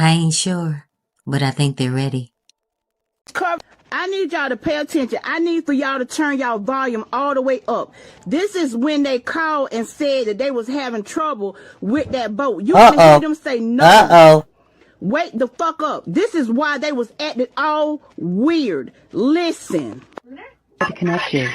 I ain't sure, but I think they're ready. I need y'all to pay attention. I need for y'all to turn y'all volume all the way up. This is when they called and said that they was having trouble with that boat. You can hear them say no. Wake the fuck up. This is why they was acting all weird. Listen. To connect you.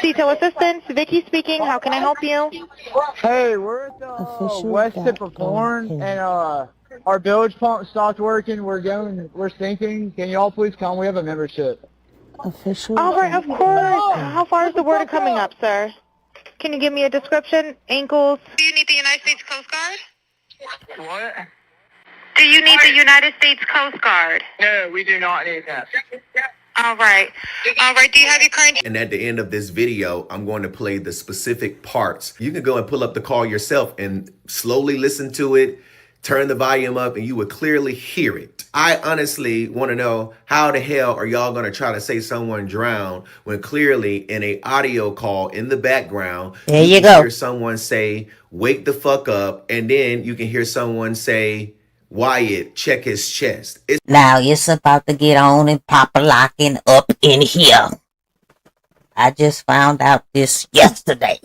Detail assistance, Vicky speaking. How can I help you? Hey, we're at the west tip of Horn, and our bilge pump stopped working. We're sinking. Can you all please come? We have a membership. All right, of course. How far is the water coming up, sir? Can you give me a description? Ankles? Do you need the United States Coast Guard? What? Do you need the United States Coast Guard? No, we do not need that. All right. All right, do you have your current... And at the end of this video, I'm going to play the specific parts. You can go and pull up the call yourself and slowly listen to it, turn the volume up, and you would clearly hear it. I honestly want to know, how the hell are y'all going to try to say someone drowned when clearly in a audio call in the background, there you can go. hear someone say, wake the fuck up, and then you can hear someone say, Wyatt, check his chest. Now it's about to get on and pop-a-locking up in here. I just found out this yesterday.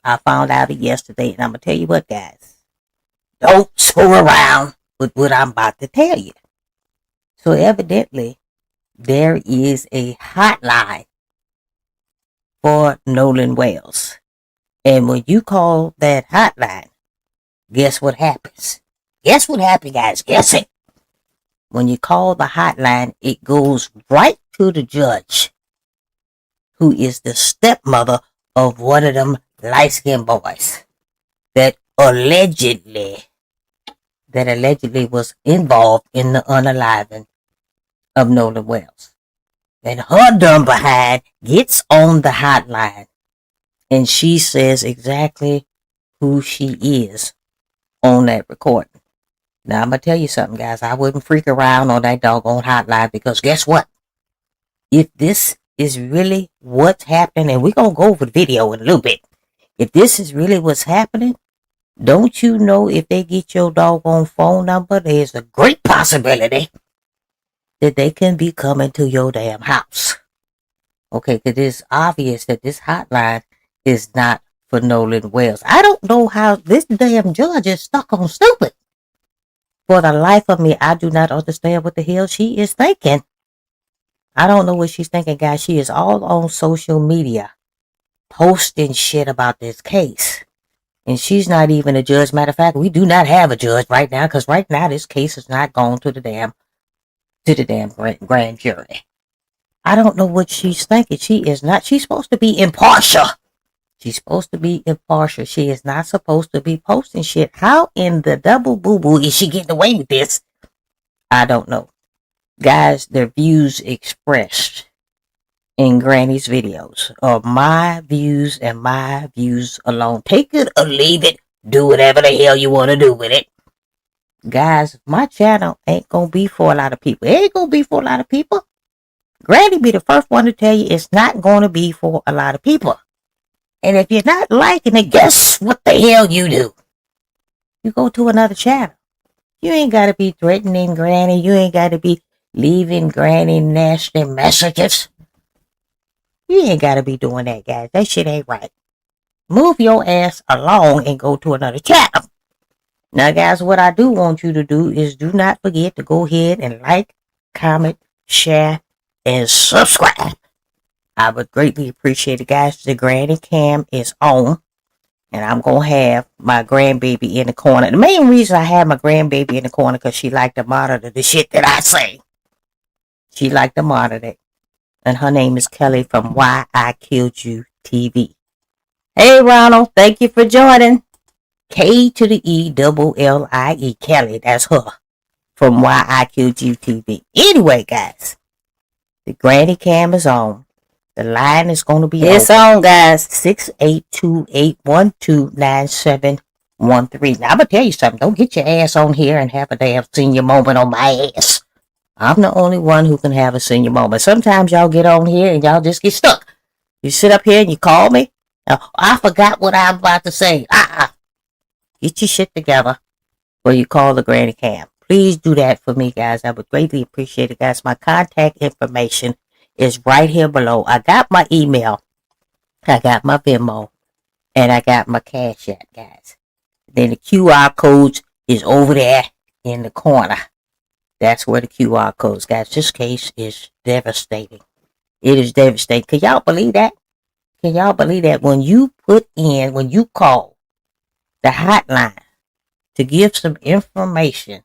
I found out it yesterday, and I'm going to tell you what, guys. Don't screw around with what I'm about to tell you. So evidently, there is a hotline for Nolan Wells. And when you call that hotline, guess what happens? Guess what happened, guys? Guess it. When you call the hotline, it goes right to the judge, who is the stepmother of one of them light-skinned boys that allegedly was involved in the unaliving of Nolan Wells. And her dumb behind gets on the hotline, and she says exactly who she is on that recording. Now, I'm going to tell you something, guys. I wouldn't freak around on that doggone hotline, because guess what? If this is really what's happening, and we're going to go over the video in a little bit. If this is really what's happening, don't you know if they get your doggone phone number, there's a great possibility that they can be coming to your damn house. Okay, because it's obvious that this hotline is not for Nolan Wells. I don't know how this damn judge is stuck on stupid. For the life of me, I do not understand what the hell she is thinking. I don't know what she's thinking, guys. She is all on social media posting shit about this case. And she's not even a judge. Matter of fact, we do not have a judge right now, because right now this case is not gone to the damn grand jury. I don't know what she's thinking. She's supposed to be impartial. She's supposed to be impartial. She is not supposed to be posting shit. How in the double boo-boo is she getting away with this? I don't know. Guys, the views expressed in Granny's videos are my views and my views alone. Take it or leave it. Do whatever the hell you want to do with it. Guys, my channel ain't going to be for a lot of people. It ain't going to be for a lot of people. Granny be the first one to tell you it's not going to be for a lot of people. And if you're not liking it, guess what the hell you do? You go to another channel. You ain't got to be threatening Granny. You ain't got to be leaving Granny nasty messages. You ain't got to be doing that, guys. That shit ain't right. Move your ass along and go to another channel. Now, guys, what I do want you to do is do not forget to go ahead and like, comment, share, and subscribe. I would greatly appreciate it, guys. The granny cam is on, and I'm going to have my grandbaby in the corner. The main reason I have my grandbaby in the corner because she like to monitor the shit that I say. She like to monitor it. And her name is Kelly from Why I Killed You TV. Hey, Ronald, thank you for joining. K to the E-double-L-I-E, Kelly, that's her. From Why I Killed You TV. Anyway, guys, the granny cam is on. The line is going to be It's open. on, guys. 682-812-9710. 888-848-1313. Now, I'm going to tell you something. Don't get your ass on here and have a damn senior moment on my ass. I'm the only one who can have a senior moment. Sometimes y'all get on here and y'all just get stuck. You sit up here and you call me. Oh, I forgot what I'm about to say. Get your shit together before you call the granny cam. Please do that for me, guys. I would greatly appreciate it, guys. My contact information is right here below. I got my email. I got my Venmo. And I got my Cash App, guys. Then the QR codes is over there in the corner. That's where the QR codes, guys. This case is devastating. It is devastating. Can y'all believe that? Can y'all believe that when you call the hotline to give some information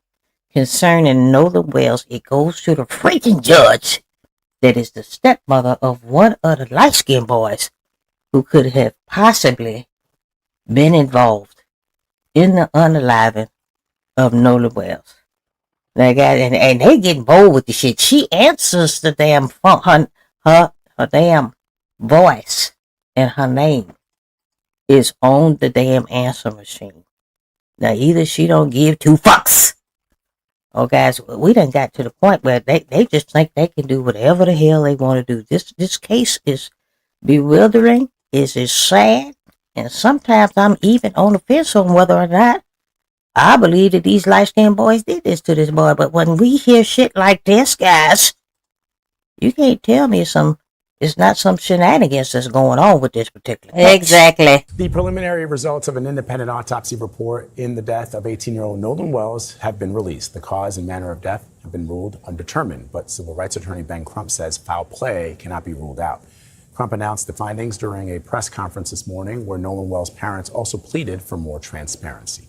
concerning Nolan Wells, it goes to the freaking judge that is the stepmother of one of the light-skinned boys who could have possibly been involved in the unaliving of Nolan Wells. Now, guys, and they getting bold with the shit. She answers the damn phone, her damn voice and her name is on the damn answer machine. Now, either she don't give two fucks. Oh, guys, we done got to the point where they just think they can do whatever the hell they want to do. This case is bewildering. It is sad. And sometimes I'm even on the fence on whether or not I believe that these light-skinned boys did this to this boy. But when we hear shit like this, guys, you can't tell me it's not some shenanigans that's going on with this particular case. Exactly. The preliminary results of an independent autopsy report in the death of 18-year-old Nolan Wells have been released. The cause and manner of death have been ruled undetermined, but civil rights attorney Ben Crump says foul play cannot be ruled out. Crump announced the findings during a press conference this morning where Nolan Wells' parents also pleaded for more transparency.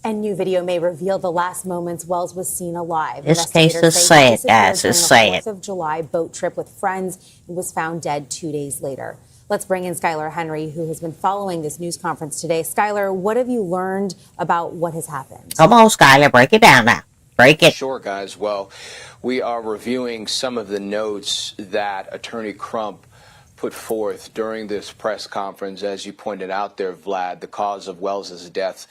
And new video may reveal the last moments Wells was seen alive. This case is sad, guys. It's sad. 4th of July boat trip with friends and was found dead 2 days later. Let's bring in Skylar Henry, who has been following this news conference today. Skylar, what have you learned about what has happened? Come on, Skylar, break it down now. Break it. Sure, guys. Well, we are reviewing some of the notes that Attorney Crump put forth during this press conference. As you pointed out there, Vlad, the cause of Wells's death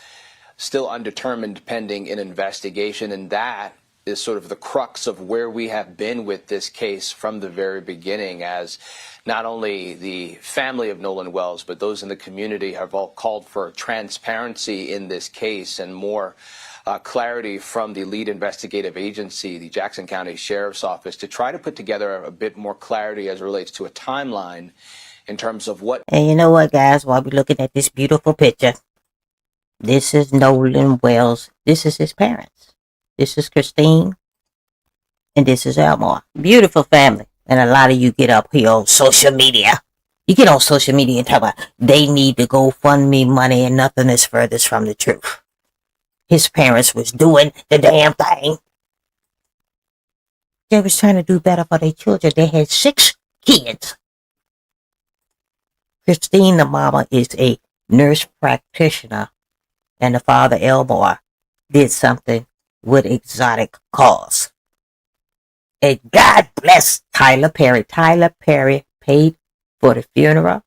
still undetermined, pending an investigation, and that is sort of the crux of where we have been with this case from the very beginning, as not only the family of Nolan Wells, but those in the community have all called for transparency in this case and more clarity from the lead investigative agency, the Jackson County Sheriff's Office, to try to put together a bit more clarity as it relates to a timeline in terms of what... And you know what, guys, while we're looking at this beautiful picture, this is Nolan Wells. This is his parents. This is Christine. And this is Elmore. Beautiful family. And a lot of you get up here on social media. You get on social media and talk about they need to go fund me money and nothing is furthest from the truth. His parents was doing the damn thing. They was trying to do better for their children. They had 6 kids. Christine, the mama, is a nurse practitioner. And the father, Elmore, did something with exotic cause. And God bless Tyler Perry. Tyler Perry paid for the funeral.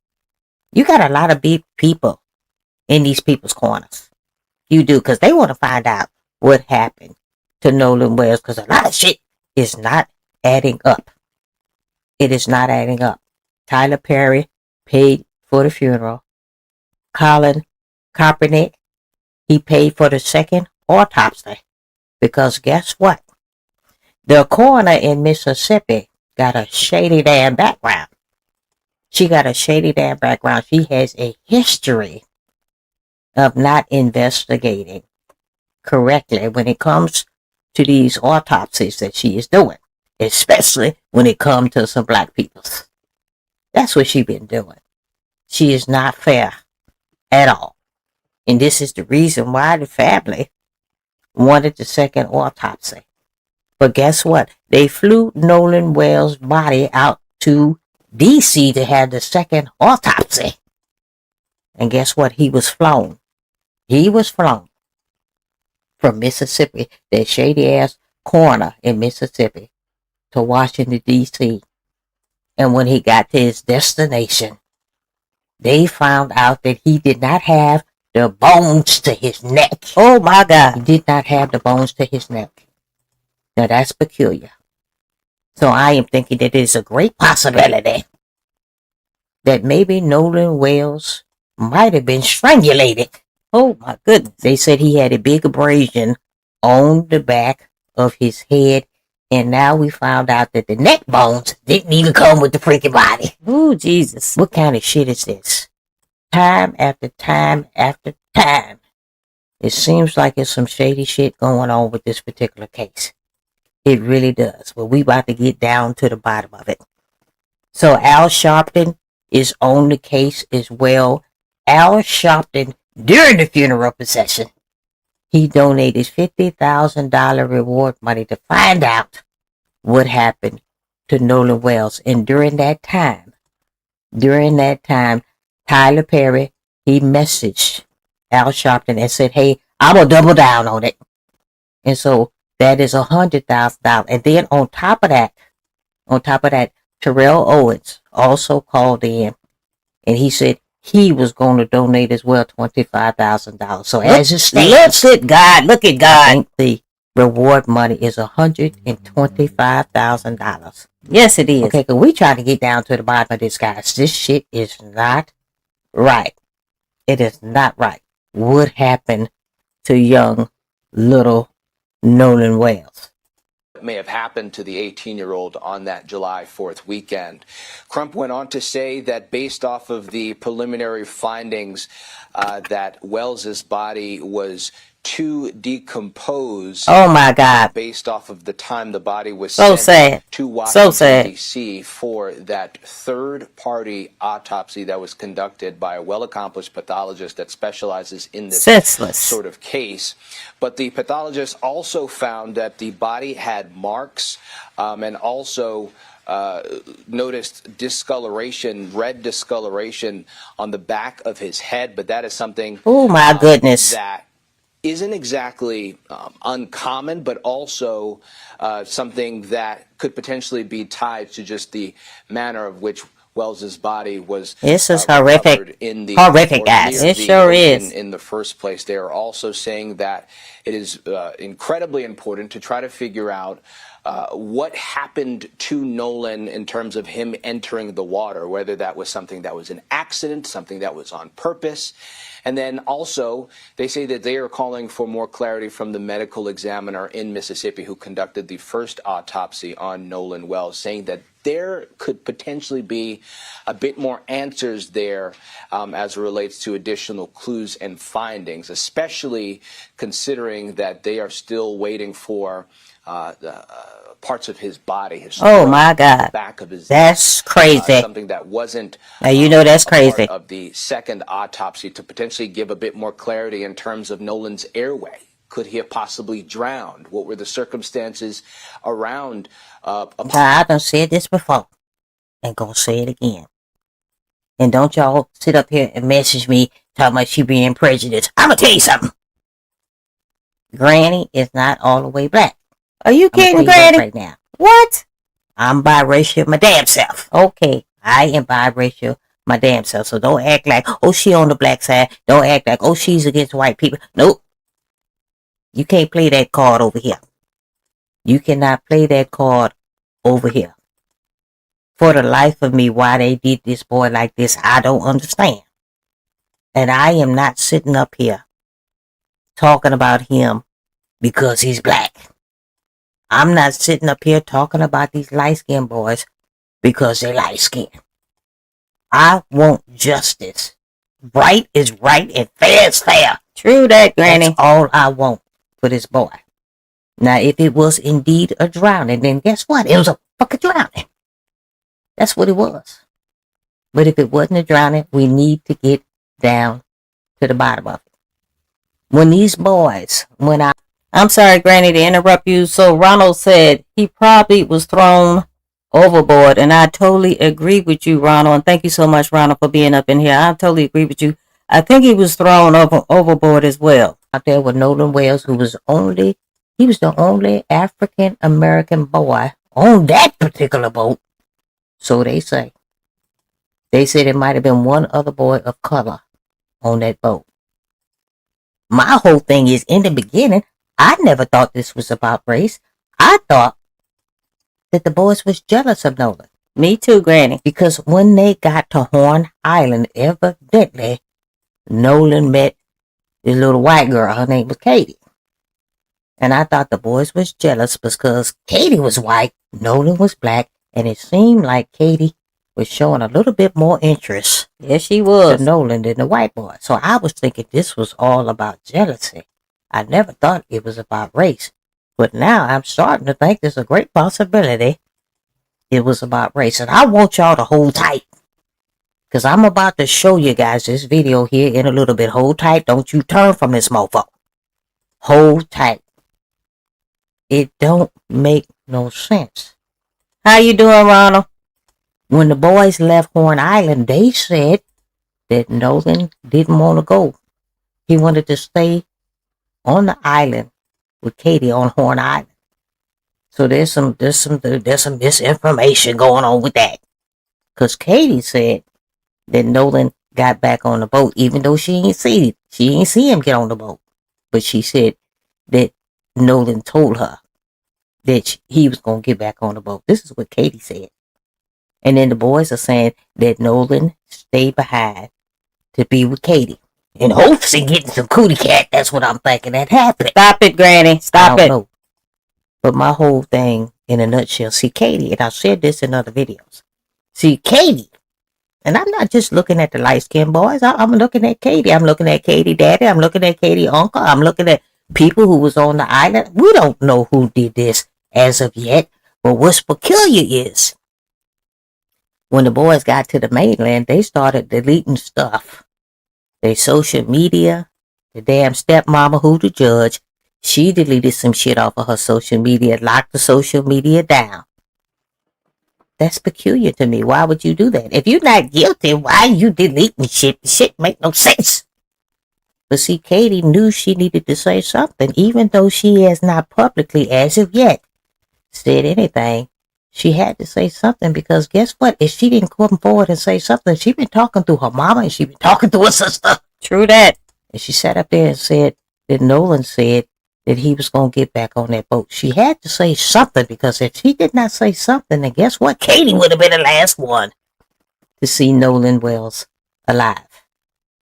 You got a lot of big people in these people's corners. You do, because they want to find out what happened to Nolan Wells, because a lot of shit is not adding up. It is not adding up. Tyler Perry paid for the funeral. Colin Kaepernick, he paid for the second autopsy. Because guess what? The coroner in Mississippi got a shady damn background. She got a shady damn background. She has a history of not investigating correctly when it comes to these autopsies that she is doing, especially when it comes to some black people. That's what she been doing. She is not fair at all. And this is the reason why the family wanted the second autopsy. But guess what? They flew Nolan Wells' body out to D.C. to have the second autopsy. And guess what? He was flown. He was flown from Mississippi, that shady-ass coroner in Mississippi, to Washington, D.C. And when he got to his destination, they found out that he did not have the bones to his neck. Oh my God. He did not have the bones to his neck. Now that's peculiar. So I am thinking that there's a great possibility that maybe Nolan Wells might have been strangulated. Oh my goodness. They said he had a big abrasion on the back of his head. And now we found out that the neck bones didn't even come with the freaking body. Oh, Jesus. What kind of shit is this? Time after time after time. It seems like there's some shady shit going on with this particular case. It really does. But we about to get down to the bottom of it. So Al Sharpton is on the case as well. Al Sharpton, during the funeral procession, he donated $50,000 reward money to find out what happened to Nolan Wells. And during that time, Tyler Perry, he messaged Al Sharpton and said, hey, I'm going to double down on it. And so that is $100,000. And then on top of that, Terrell Owens also called in and he said he was going to donate as well $25,000. So as it stands, look at God. The reward money is $125,000. Yes, it is. Okay, because we trying to get down to the bottom of this, guys. This shit is not right. It is not right. What happened to young little Nolan Wells? May have happened to the 18-year-old on that July 4th weekend. Crump went on to say that based off of the preliminary findings that Wells's body was too decomposed. Oh my God! Based off of the time the body was sent to Washington, sad. D.C. for that third-party autopsy that was conducted by a well-accomplished pathologist that specializes in this sort of case. But the pathologist also found that the body had marks and also noticed discoloration, red discoloration on the back of his head. But that is something oh my goodness that isn't exactly uncommon, but also something that could potentially be tied to just the manner of which Wells's body was this is horrific, guys. It sure is. In the first place, they are also saying that it is incredibly important to try to figure out what happened to Nolan in terms of him entering the water, whether that was something that was an accident, something that was on purpose. And then also, they say that they are calling for more clarity from the medical examiner in Mississippi who conducted the first autopsy on Nolan Wells, saying that there could potentially be a bit more answers there as it relates to additional clues and findings, especially considering that they are still waiting for parts of his body, his oh my God, back of his that's crazy. Something that wasn't now you know that's crazy. Part of the second autopsy to potentially give a bit more clarity in terms of Nolan's airway. Could he have possibly drowned? What were the circumstances around? I done said this before, and gonna say it again. And don't y'all sit up here and message me talking about she being prejudiced. I'm gonna tell you something. Granny is not all the way black. Are you kidding, Granny? Right now. What? I'm biracial my damn self. Okay, I am biracial my damn self. So don't act like, oh, she on the black side. Don't act like, oh, she's against white people. Nope. You can't play that card over here. You cannot play that card over here. For the life of me, why they did this boy like this, I don't understand. And I am not sitting up here talking about him because he's black. I'm not sitting up here talking about these light-skinned boys because they're light-skinned. I want justice. Right is right and fair is fair. True that, Granny. That's all I want for this boy. Now, if it was indeed a drowning, then guess what? It was a fucking drowning. That's what it was. But if it wasn't a drowning, we need to get down to the bottom of it. When these boys, I'm sorry, Granny, to interrupt you. So Ronald said he probably was thrown overboard, and I totally agree with you, Ronald. And thank you so much, Ronald, for being up in here. I totally agree with you. I think he was thrown overboard as well. Out there with Nolan Wells, he was the only African American boy on that particular boat. So they say. They said it might have been one other boy of color on that boat. my whole thing is, in the beginning, I never thought this was about race. I thought that the boys was jealous of Nolan. Me too, Granny. Because when they got to Horn Island, evidently, Nolan met this little white girl. Her name was Katie. And I thought the boys was jealous because Katie was white, Nolan was black, and it seemed like Katie was showing a little bit more interest. Yes, she was. To Nolan than the white boy. So I was thinking this was all about jealousy. I never thought it was about race. But now I'm starting to think there's a great possibility it was about race. And I want y'all to hold tight, because I'm about to show you guys this video here in a little bit. Hold tight. Don't you turn from this mofo. Hold tight. It don't make no sense. How you doing, Ronald? When the boys left Horn Island, they said that Nolan didn't want to go. He wanted to stay on the island with Katie on Horn Island. So there's some misinformation going on with that. Because Katie said that Nolan got back on the boat, even though she ain't see him get on the boat. But she said that Nolan told her that he was going to get back on the boat. This is what Katie said. And then the boys are saying that Nolan stayed behind to be with Katie. In hopes of getting some cootie cat. That's what I'm thinking that happened. Stop it, Granny. Stop it. Know. But my whole thing, in a nutshell, see, Katie, and I've said this in other videos. See, Katie, and I'm not just looking at the light-skinned boys. I'm looking at Katie. I'm looking at Katie daddy. I'm looking at Katie uncle. I'm looking at people who was on the island. We don't know who did this as of yet. But what's peculiar is, when the boys got to the mainland, they started deleting stuff. Their social media, the damn stepmama who the judge, she deleted some shit off of her social media, locked the social media down. That's peculiar to me. Why would you do that? If you're not guilty, why are you deleting shit? The shit make no sense. But see, Katie knew she needed to say something, even though she has not publicly, as of yet, said anything. She had to say something, because guess what? If she didn't come forward and say something, she been talking to her mama and she been talking to her sister. True that. And she sat up there and said that Nolan said that he was going to get back on that boat. She had to say something, because if she did not say something, then guess what? Katie would have been the last one to see Nolan Wells alive.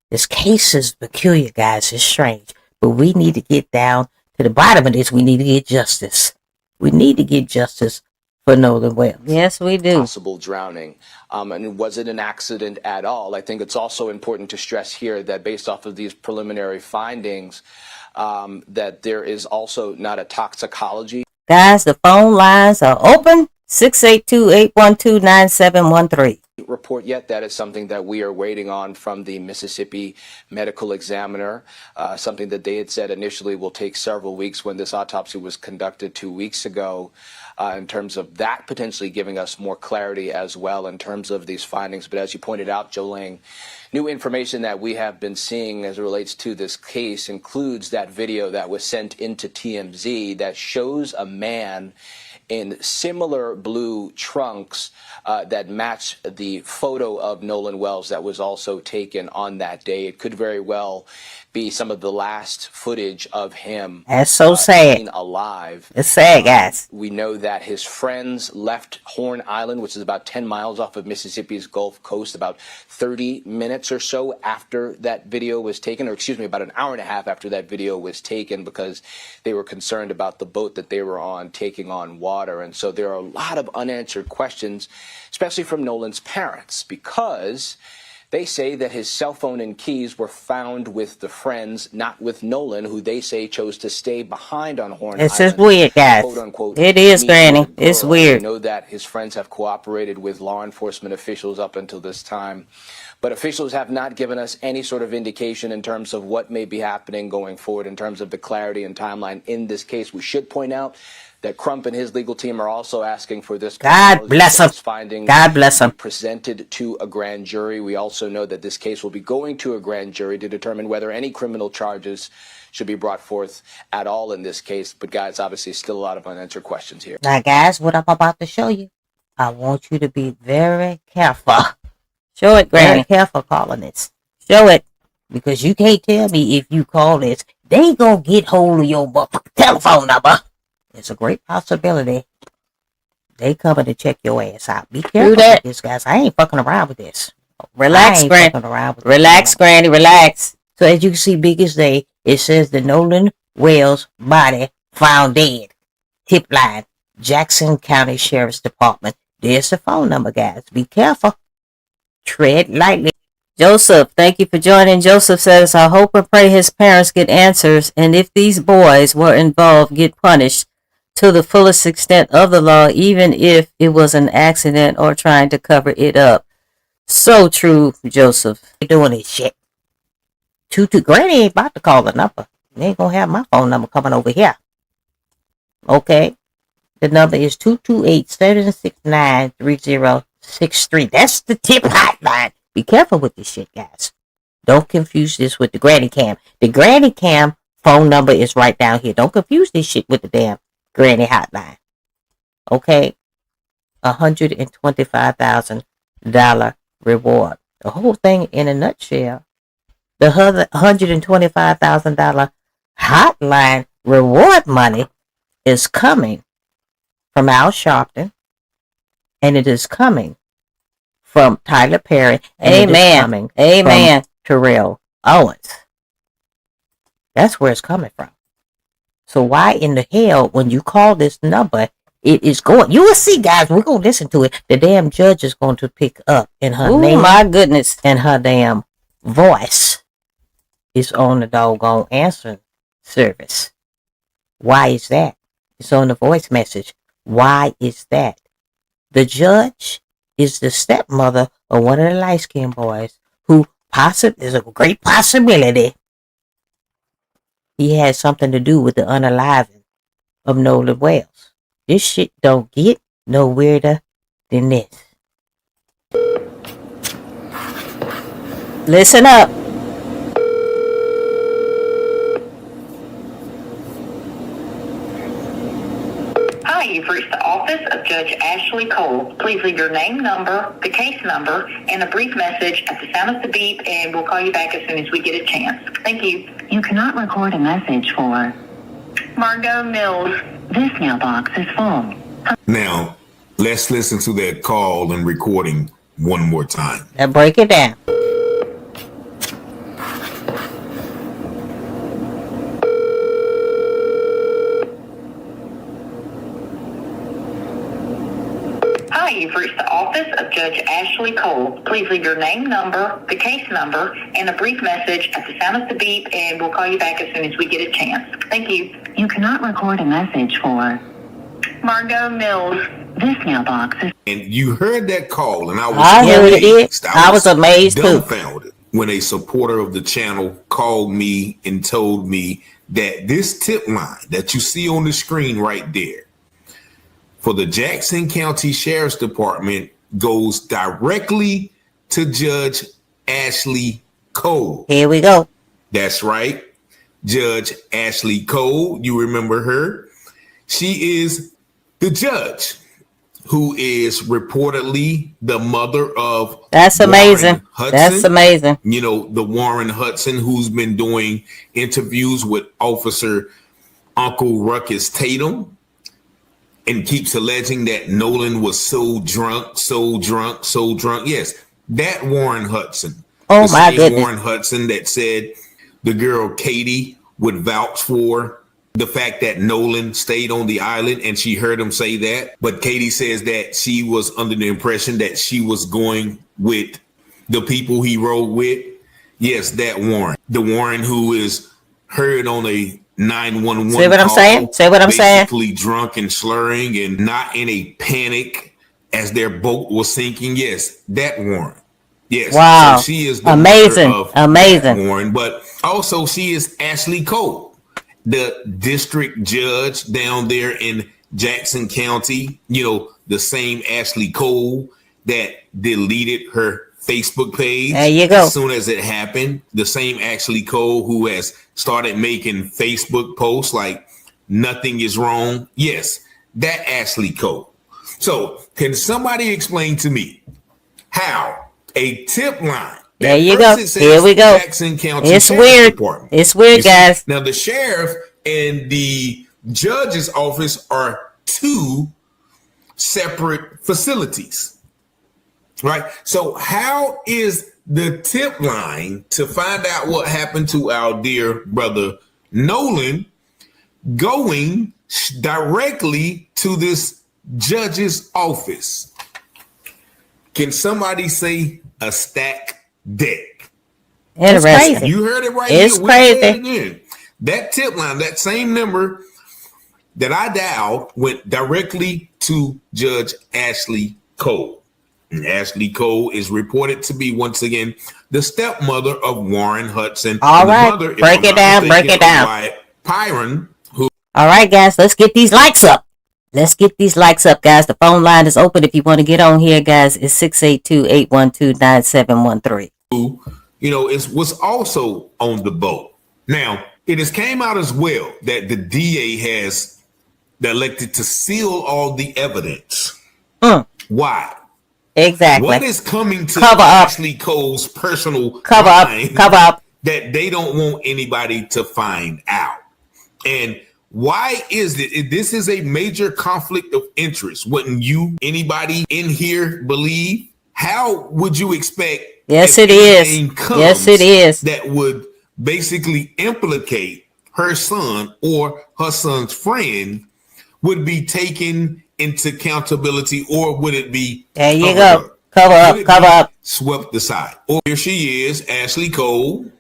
This case is peculiar, guys. It's strange. But we need to get down to the bottom of this. We need to get justice. We need to get justice for Nolan Wells. Yes, we do. Possible drowning. And was it an accident at all? I think it's also important to stress here that based off of these preliminary findings, that there is also not a toxicology. Guys, the phone lines are open. 682-812-9713. Report yet. That is something that we are waiting on from the Mississippi medical examiner, something that they had said initially will take several weeks when this autopsy was conducted 2 weeks ago, in terms of that potentially giving us more clarity as well in terms of these findings. But as you pointed out, Jolene, new information that we have been seeing as it relates to this case includes that video that was sent into TMZ that shows a man in similar blue trunks that match the photo of Nolan Wells that was also taken on that day. It could very well be some of the last footage of him. That's so sad. Alive. It's sad, guys. We know that his friends left Horn Island, which is about 10 miles off of Mississippi's Gulf Coast, about 30 minutes or so after that video was taken, or excuse me, about an hour and a half after that video was taken, because they were concerned about the boat that they were on taking on water. And so there are a lot of unanswered questions, especially from Nolan's parents, because they say that his cell phone and keys were found with the friends, not with Nolan, who they say chose to stay behind on Horn Island. It's just weird, guys. Quote, unquote, it is, Granny. It's weird. We know that his friends have cooperated with law enforcement officials up until this time. But officials have not given us any sort of indication in terms of what may be happening going forward in terms of the clarity and timeline in this case. We should point out that Crump and his legal team are also asking for this. God bless him. God bless him. Presented to a grand jury. We also know that this case will be going to a grand jury to determine whether any criminal charges should be brought forth at all in this case. But guys, obviously still a lot of unanswered questions here. Now guys, what I'm about to show you, I want you to be very careful. Show it, Granny. Very careful calling this. Show it. Because you can't tell me if you call this they gonna get hold of your motherfucking telephone number. It's a great possibility they coming to check your ass out. Be careful with this, guys. I ain't fucking around with this. Relax, Granny. Relax, Granny. Relax. So as you can see, big as day, it says the Nolan Wells body found dead. Tip line, Jackson County Sheriff's Department. There's the phone number, guys. Be careful. Tread lightly. Joseph, thank you for joining. Joseph says, I hope and pray his parents get answers, and if these boys were involved, get punished to the fullest extent of the law, even if it was an accident or trying to cover it up. So true, Joseph. They doing this shit. Granny ain't about to call the number. They ain't gonna have my phone number coming over here. Okay? The number is 228-769-3063. That's the tip hotline. Be careful with this shit, guys. Don't confuse this with the Granny Cam. The Granny Cam phone number is right down here. Don't confuse this shit with the damn Granny hotline. Okay? $125,000 reward. The whole thing in a nutshell. The $125,000 hotline reward money is coming from Al Sharpton, and it is coming from Tyler Perry, and it is coming from Terrell Owens. That's where it's coming from. So why in the hell, when you call this number, it is going? You will see, guys. We're gonna listen to it. The damn judge is going to pick up, and her name, my goodness, and her damn voice is on the doggone answering service. Why is that? It's on the voice message. Why is that? The judge is the stepmother of one of the light-skinned boys who there's a great possibility he had something to do with the unaliving of Nolan Wells. This shit don't get no weirder than this. Listen up. Hi, you've reached the office of Judge Ashley Cole. Please leave your name, number, the case number, and a brief message at the sound of the beep, and we'll call you back as soon as we get a chance. Thank you. You cannot record a message for Margot Mills. This mailbox is full. Now, let's listen to that call and recording one more time. Now break it down. Hi, you've reached the office of Judge Ashley Cole. Please leave your name, number, the case number, and a brief message at the sound of the beep, and we'll call you back as soon as we get a chance. Thank you. You cannot record a message for Margot Mills. This mailbox is... And you heard that call, and I was amazed too. Dumbfounded when a supporter of the channel called me and told me that this tip line that you see on the screen right there for the Jackson County Sheriff's Department goes directly to Judge Ashley Cole. Here we go. That's right. Judge Ashley Cole, you remember her. She is the judge who is reportedly the mother of That's amazing. That's amazing. You know, the Warren Hudson, who's been doing interviews with Officer Uncle Ruckus Tatum and keeps alleging that Nolan was so drunk. Yes, that Warren Hudson. Oh, my goodness. Warren Hudson that said the girl Katie would vouch for the fact that Nolan stayed on the island, and she heard him say that. But Katie says that she was under the impression that she was going with the people he rode with. Yes, that Warren. The Warren who is heard on a 911 Say what I'm saying? Say what I'm saying? Basically drunk and slurring and not in a panic as their boat was sinking. Yes, that Warren. Yes. Wow. So she is the amazing. mother of Amazing. Warren, but also she is Ashley Cole, the district judge down there in Jackson County. You know, the same Ashley Cole that deleted her Facebook page. There you go. As soon as it happened, the same Ashley Cole who has started making Facebook posts like nothing is wrong. Yes, that Ashley Cole. So can somebody explain to me how a tip line There you go. Here we go. Jackson County It's Sheriff's weird. Department. It's weird, guys. Now, the sheriff and the judge's office are two separate facilities, right? So how is the tip line to find out what happened to our dear brother Nolan going directly to this judge's office? Can somebody say a stack deck? It's crazy. You heard it right it's here. Crazy. That tip line, that same number that I dialed, went directly to Judge Ashley Cole. And Ashley Cole is reported to be, once again, the stepmother of Warren Hudson. All right, break it down. Pyron, who. All right, guys, let's get these likes up. Let's get these likes up, guys. The phone line is open if you want to get on here, guys. It's 682-812-9713. Who, was also on the boat. Now, it has came out as well that the DA has elected to seal all the evidence. Why? Exactly. What is coming to cover Ashley Cole's personal cover up that they don't want anybody to find out? And why is it? This is a major conflict of interest. Wouldn't anybody in here believe? How would you expect? Yes, it is. Yes, it is. That would basically implicate her son or her son's friend would be taken into accountability, or would it be there you go cover up swept aside? Or here she is, Ashley Cole,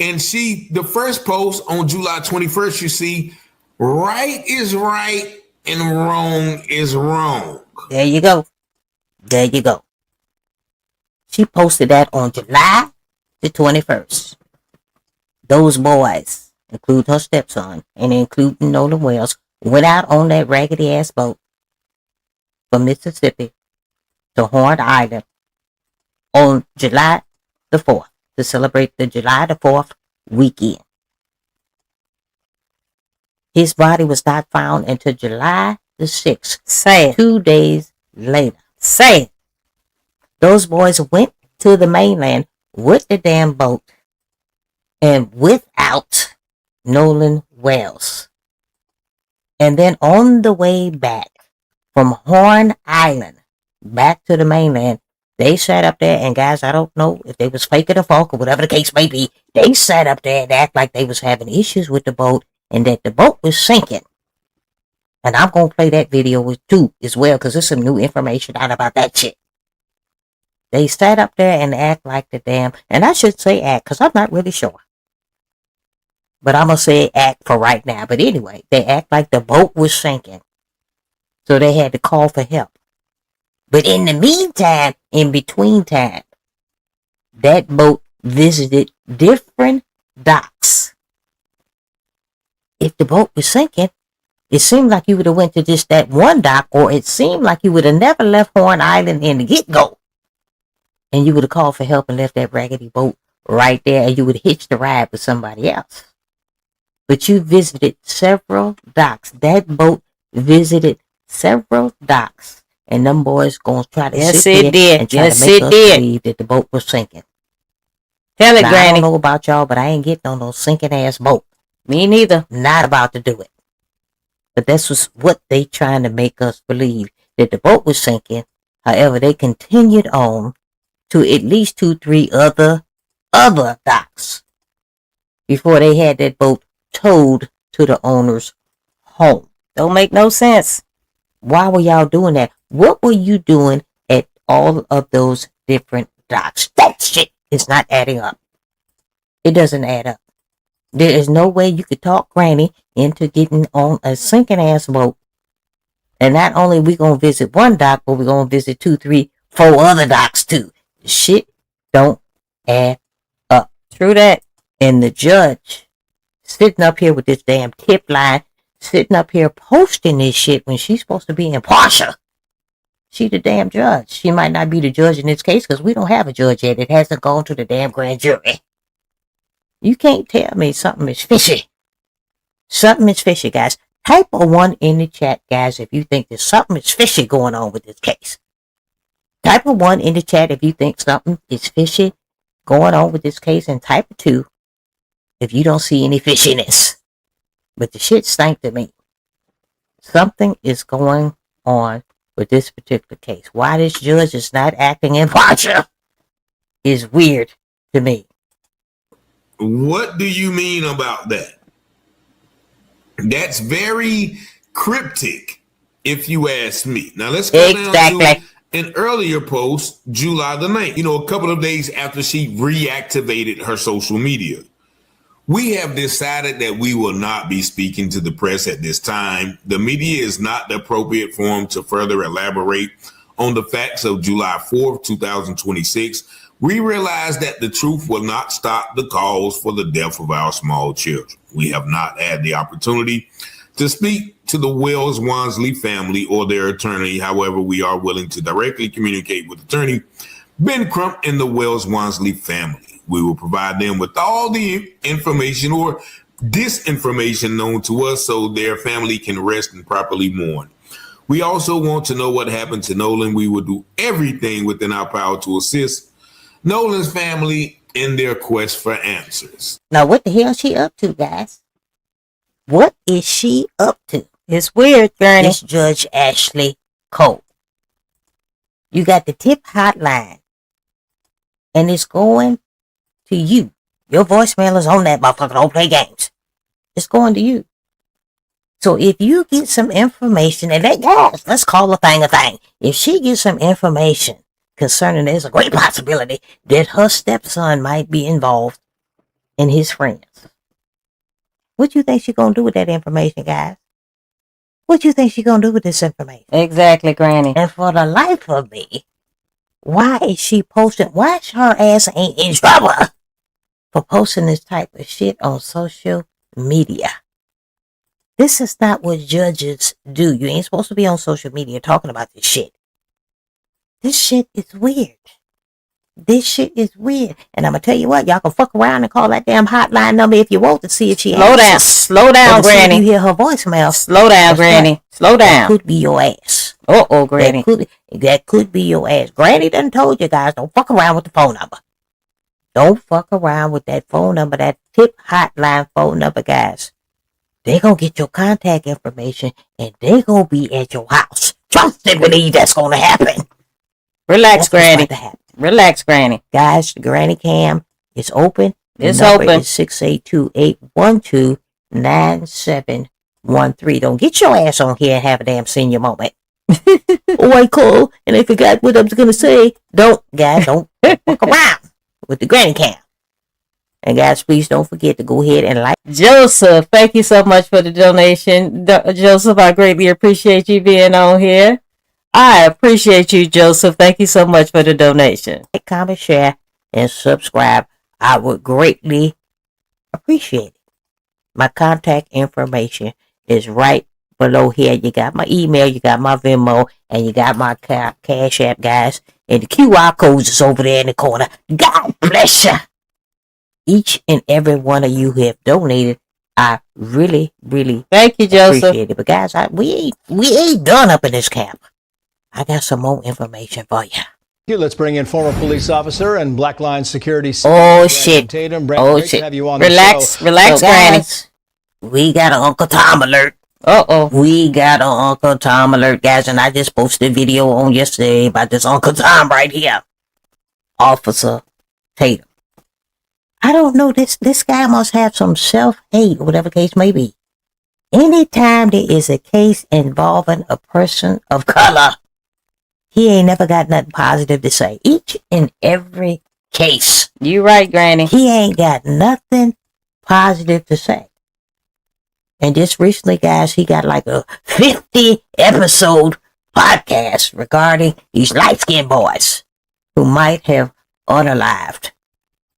and the first post on July 21st, you see, right is right and wrong is wrong. There you go. She posted that on July the 21st. Those boys, include her stepson and including Nolan Wells, went out on that raggedy ass boat from Mississippi to Horn Island on July the 4th to celebrate the July the 4th weekend. His body was not found until July the 6th. Sad. 2 days later. Sad. Those boys went to the mainland with the damn boat and without Nolan Wells. And then on the way back from Horn Island back to the mainland, they sat up there, and guys, I don't know if they was faking the funk or whatever the case may be. They sat up there and act like they was having issues with the boat and that the boat was sinking. And I'm going to play that video too as well, because there's some new information out about that shit. They sat up there and act like the damn, and I should say act, because I'm not really sure. But I'm going to say act for right now. But anyway, they act like the boat was sinking. So they had to call for help. But in the meantime, in between time, that boat visited different docks. If the boat was sinking, it seemed like you would have went to just that one dock, or it seemed like you would have never left Horn Island in the get-go. And you would have called for help and left that raggedy boat right there, and you would have hitched a ride with somebody else. But you visited several docks. That boat visited several docks. And them boys gonna try to sit there and try to make us believe that the boat was sinking. Tell it, now, Granny. I don't know about y'all, but I ain't getting on no sinking ass boat. Me neither. Not about to do it. But this was what they trying to make us believe, that the boat was sinking. However, they continued on to at least 2-3 other docks before they had that boat towed to the owner's home. Don't make no sense. Why were y'all doing that? What were you doing at all of those different docks? That shit is not adding up. It doesn't add up. There is no way you could talk Granny into getting on a sinking ass boat. And not only we gonna visit one dock, but we're gonna visit 2, 3, 4 other docks too. The shit don't add up. True that. And the judge sitting up here with this damn tip line, sitting up here posting this shit when she's supposed to be impartial. She the damn judge. She might not be the judge in this case because we don't have a judge yet. It hasn't gone to the damn grand jury. You can't tell me something is fishy. Something is fishy, guys. Type a 1 in the chat, guys, if you think there's something is fishy going on with this case. Type of 1 in the chat if you think something is fishy going on with this case, and type of 2 if you don't see any fishiness. But the shit stank to me. Something is going on with this particular case. Why this judge is not acting impartial is weird to me. What do you mean about that? That's very cryptic, if you ask me. Now let's go down to an earlier post, July the 9th, a couple of days after she reactivated her social media. We have decided that we will not be speaking to the press at this time. The media is not the appropriate forum to further elaborate on the facts of July 4th, 2026. We realize that the truth will not stop the cause for the death of our small children. We have not had the opportunity to speak to the Wells Wansley family or their attorney. However, we are willing to directly communicate with attorney Ben Crump and the Wells Wansley family. We will provide them with all the information or disinformation known to us so their family can rest and properly mourn. We also want to know what happened to Nolan. We will do everything within our power to assist Nolan's family in their quest for answers. Now, what the hell is she up to, guys? What is she up to? It's weird, Granny. This Judge Ashley Cole. You got the tip hotline, and it's going to you. Your voicemail is on that motherfucker. Don't play games. It's going to you. So if you get some information, and guys, let's call a thing a thing. If she gets some information concerning, there's a great possibility that her stepson might be involved and his friends. What do you think she's going to do with that information, guys? What do you think she's going to do with this information? Exactly, Granny. And for the life of me, why is she posting? Why her ass ain't in trouble for posting this type of shit on social media? This is not what judges do. You ain't supposed to be on social media talking about this shit. This shit is weird. This shit is weird. And I'm going to tell you what, y'all can fuck around and call that damn hotline number if you want to see if she Slow down, Granny. You hear her voicemail. Slow down, Granny. Slow down. That could be your ass. Uh-oh, Granny. That could be your ass. Granny done told you guys, don't fuck around with the phone number. Don't fuck around with that phone number, that tip hotline phone number, guys. They gonna get your contact information and they gonna be at your house. Trust and believe that's gonna happen. Relax, Granny. Relax, Granny. Guys, the Granny Cam is open. It's the number open. is 682-812-9713. Don't get your ass on here and have a damn senior moment. Oh, I call and I forgot what I was gonna say. Don't fuck around with the Granny Cam. And guys, please don't forget to go ahead and like. Joseph, thank you so much for the donation. Joseph, I greatly appreciate you being on here. I appreciate you, Joseph. Thank you so much for the donation. Like, comment, share, and subscribe. I would greatly appreciate it. My contact information is right below here. You got my email, you got my Venmo, and you got my Cash App, guys. And the QR codes is over there in the corner. God bless you. Each and every one of you who have donated, I really, really thank you, Joseph. Appreciate it. But guys, we ain't done up in this camp. I got some more information for you. Let's bring in former police officer and Blackline security. Oh shit! Tatum, Shit! Have you on relax, the relax, so, Granny. Guys, we got an Uncle Tom alert. We got an Uncle Tom alert, guys, and I just posted a video on yesterday about this Uncle Tom right here, Officer Tatum. I don't know, this guy must have some self-hate, or whatever case may be. Anytime there is a case involving a person of color, he ain't never got nothing positive to say. Each and every case. You right, Granny. He ain't got nothing positive to say. And just recently, guys, he got like a 50-episode podcast regarding these light-skinned boys who might have unalived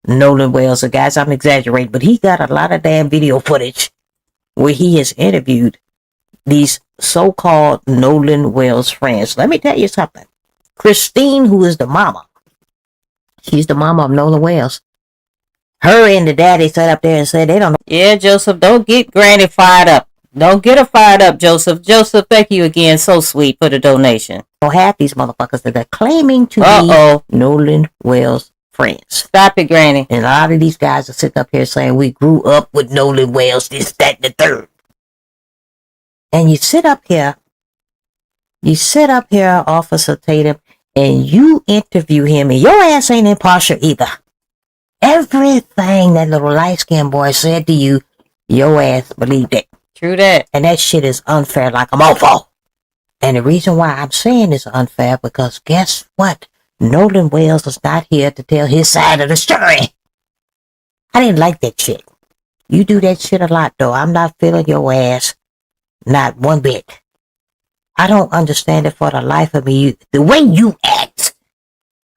Nolan Wells. So guys, I'm exaggerating, but he got a lot of damn video footage where he has interviewed these so-called Nolan Wells friends. Let me tell you something. Christine, who is the mama, she's the mama of Nolan Wells. Her and the daddy sat up there and said they don't know. Yeah, Joseph, don't get Granny fired up. Don't get her fired up, Joseph. Joseph, thank you again. So sweet for the donation. So half these motherfuckers that are claiming to be Nolan Wells friends. Stop it, Granny. And a lot of these guys are sitting up here saying we grew up with Nolan Wells, this, that, and the third. And you sit up here, Officer Tatum, and you interview him, and your ass ain't impartial either. Everything that little light-skinned boy said to you, your ass believed it. True that. And that shit is unfair like a mofo. And the reason why I'm saying it's unfair, because guess what? Nolan Wells is not here to tell his side of the story. I didn't like that shit. You do that shit a lot, though. I'm not feeling your ass. Not one bit. I don't understand it for the life of me. The way you act,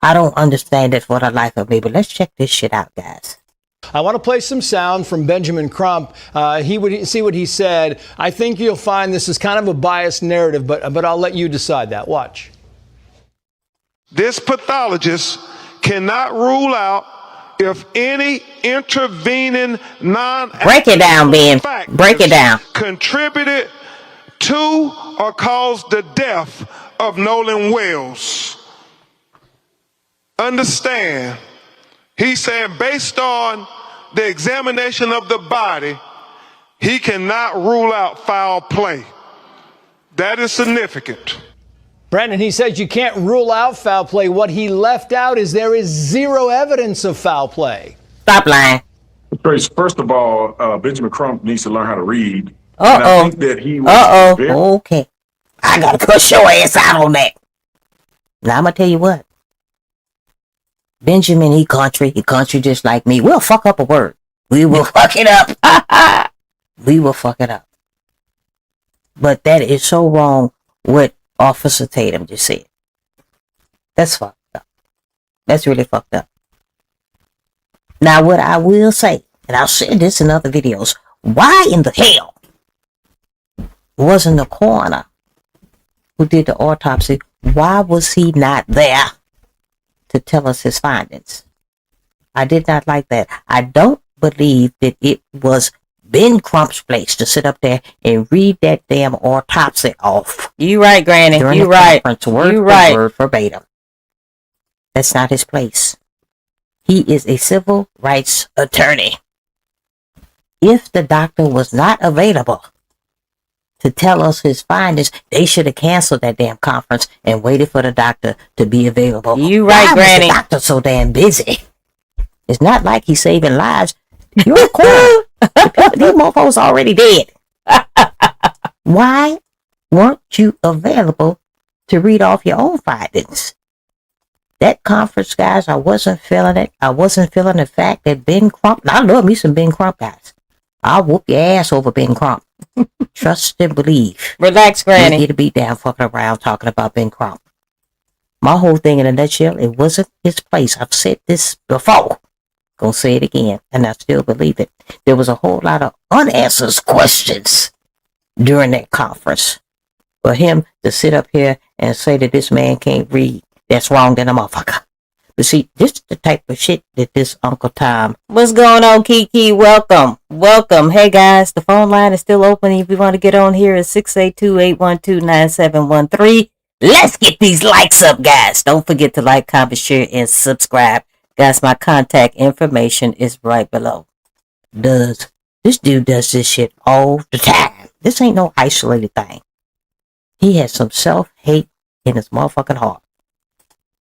I don't understand it for the life of me. But let's check this shit out, guys. I want to play some sound from Benjamin Crump. He would see what he said. I think you'll find this is kind of a biased narrative, but I'll let you decide that. Watch. This pathologist cannot rule out if any intervening Break it down, Ben. Break it down. Contributed to or caused the death of Nolan Wells. Understand, he's saying based on the examination of the body, he cannot rule out foul play. That is significant. Brandon, he says you can't rule out foul play. What he left out is there is zero evidence of foul play. Stop lying. First of all, Benjamin Crump needs to learn how to read. Uh-oh. And I think that he was Okay. I gotta cuss your ass out on that. Now I'm gonna tell you what. Benjamin, he country just like me. We'll fuck up a word. We will fuck it up. We will fuck it up. But that is so wrong what Officer Tatum just said. That's fucked up. That's really fucked up. Now what I will say, and I'll say this in other videos, why in the hell wasn't the coroner who did the autopsy, why was he not there to tell us his findings? I did not like that. I don't believe that it was Ben Crump's place to sit up there and read that damn autopsy off. You right, Granny. You right. Word you for right. word verbatim. That's not his place. He is a civil rights attorney. If the doctor was not available to tell us his findings, they should have canceled that damn conference and waited for the doctor to be available. You right, Granny. Why was the doctor so damn busy? It's not like he's saving lives. You're a coroner. These mofos already dead. Why weren't you available to read off your own findings? That conference, guys, I wasn't feeling it. I wasn't feeling the fact that Ben Crump, I love me some Ben Crump, guys. I'll whoop your ass over Ben Crump. Trust and believe. Relax, Granny. You get a beat down fucking around talking about Ben Crump. My whole thing in a nutshell, it wasn't his place. I've said this before. Gonna say it again, and I still believe it. There was a whole lot of unanswered questions during that conference. For him to sit up here and say that this man can't read, that's wrong than a motherfucker. But see, this is the type of shit that this Uncle Tom. What's going on, Kiki? Welcome. Welcome. Hey, guys, the phone line is still open. If you want to get on here, it's 682-812-9713. Let's get these likes up, guys. Don't forget to like, comment, share, and subscribe. Guys, my contact information is right below. This dude does this shit all the time. This ain't no isolated thing. He has some self-hate in his motherfucking heart.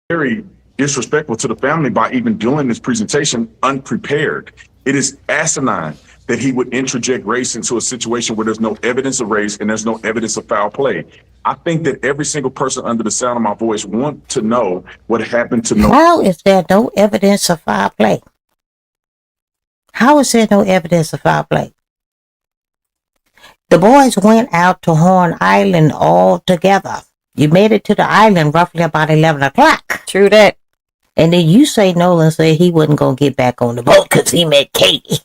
very disrespectful to the family by even doing this presentation unprepared. It is asinine that he would interject race into a situation where there's no evidence of race and there's no evidence of foul play. I think that every single person under the sound of my voice wants to know what happened to Nolan. How is there no evidence of foul play? How is there no evidence of foul play? The boys went out to Horn Island all together. You made it to the island roughly about 11 o'clock. True that. And then you say Nolan said he wasn't going to get back on the boat because he met Katie.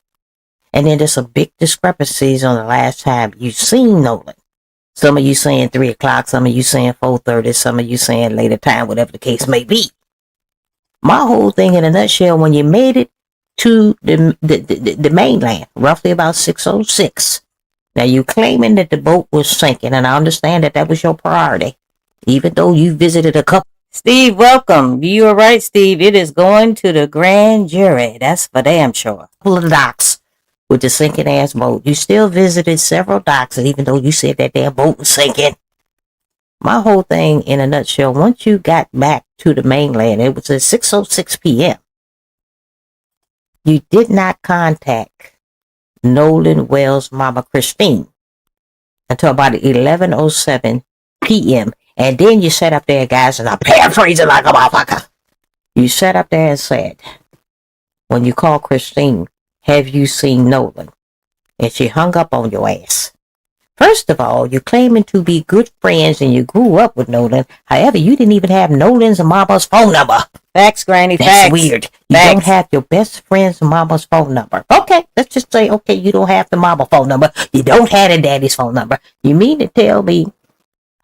And then there's some big discrepancies on the last time you seen Nolan. Some of you saying 3 o'clock, some of you saying 4:30, some of you saying later time, whatever the case may be. My whole thing in a nutshell, when you made it to the mainland, roughly about 6:06, Now, you claiming that the boat was sinking, and I understand that that was your priority, even though you visited a couple. Steve, welcome. You are right, Steve. It is going to the grand jury. That's for damn sure. Couple of docks with the sinking ass boat. You still visited several docks, even though you said that damn boat was sinking. My whole thing, in a nutshell, once you got back to the mainland, it was at 6:06 p.m. You did not contact Nolan Wells' mama, Christine, until about 11:07 p.m. And then you sat up there, guys, and I'm paraphrasing like a motherfucker. You sat up there and said, when you called Christine, have you seen Nolan? And she hung up on your ass. First of all, you're claiming to be good friends and you grew up with Nolan. However, you didn't even have Nolan's mama's phone number. Facts, Granny, That's facts. weird. You Facts. don't have your best friend's mama's phone number. Okay, let's just say, okay, you don't have the mama phone number. You don't have the daddy's phone number. You mean to tell me,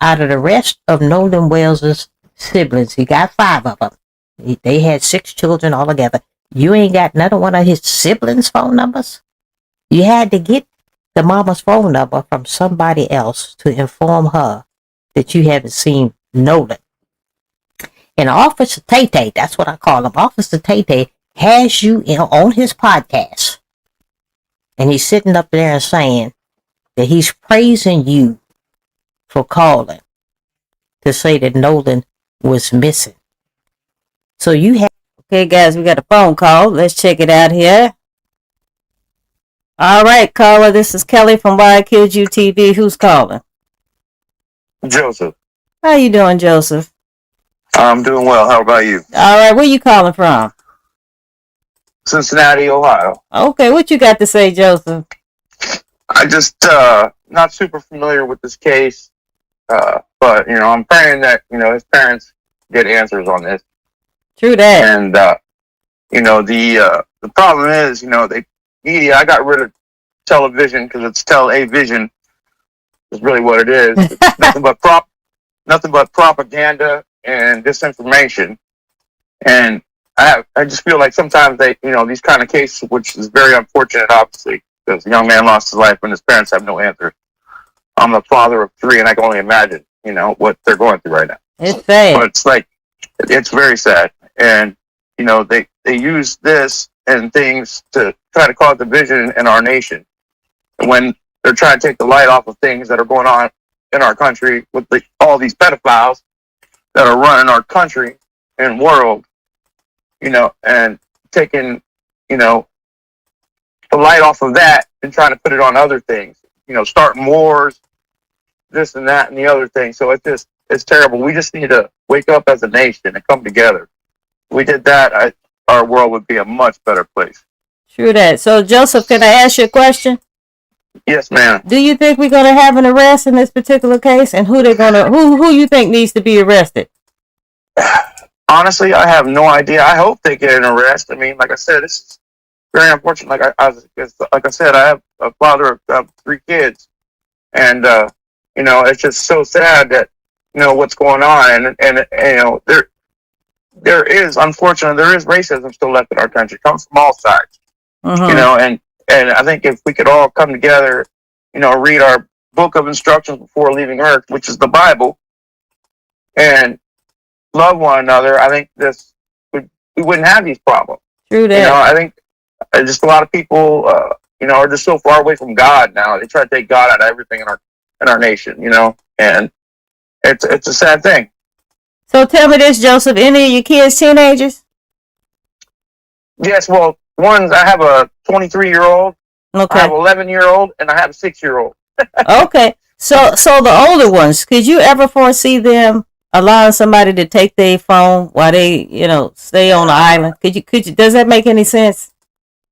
out of the rest of Nolan Wells' siblings, he got 5 of them. They had 6 children altogether. You ain't got another one of his siblings' phone numbers? You had to get the mama's phone number from somebody else to inform her that you haven't seen Nolan. And Officer Tay-Tay, that's what I call him, Officer Tay-Tay, has you on his podcast. And he's sitting up there and saying that he's praising you for calling to say that Nolan was missing. So you have... Okay, guys, we got a phone call. Let's check it out here. All right, caller, this is Kelly from Why I Killed You TV. Who's calling? Joseph. How you doing, Joseph? I'm doing well. How about you? All right, where you calling from? Cincinnati, Ohio. Okay, what you got to say, Joseph? I just not super familiar with this case, but I'm praying that his parents get answers on this. True that. And the problem is they media. I got rid of television because it's tele-vision is really what it is. It's nothing but propaganda and disinformation. And I just feel like sometimes they, these kind of cases, which is very unfortunate, obviously, because the young man lost his life and his parents have no answer. I'm a father of 3, and I can only imagine, what they're going through right now. It's sad. But it's very sad. And, they use this and things to try to cause division in our nation. And when they're trying to take the light off of things that are going on in our country with all these pedophiles that are running our country and world, and taking, the light off of that and trying to put it on other things, starting wars, this and that and the other thing. So it's terrible. We just need to wake up as a nation and come together. If we did that, our world would be a much better place. True that. So, Joseph, can I ask you a question? Yes, ma'am. Do you think we're gonna have an arrest in this particular case, and who you think needs to be arrested? Honestly, I have no idea. I hope they get an arrest. I mean, like I said, this is very unfortunate. Like I said, I have a father of 3 kids, and it's just so sad that what's going on, and there is racism still left in our country. It comes from all sides, and I think if we could all come together, read our book of instructions before leaving Earth, which is the Bible, and love one another, I think we wouldn't have these problems. True that. I think just a lot of people, are just so far away from God now. They try to take God out of everything in our nation, and it's a sad thing. So tell me this, Joseph. Any of your kids teenagers? Yes. Well, I have a 23-year-old. Okay. I have an 11-year-old, and I have a 6-year-old. Okay. So the older ones, could you ever foresee them allowing somebody to take their phone while they, stay on the island? Could you? Does that make any sense?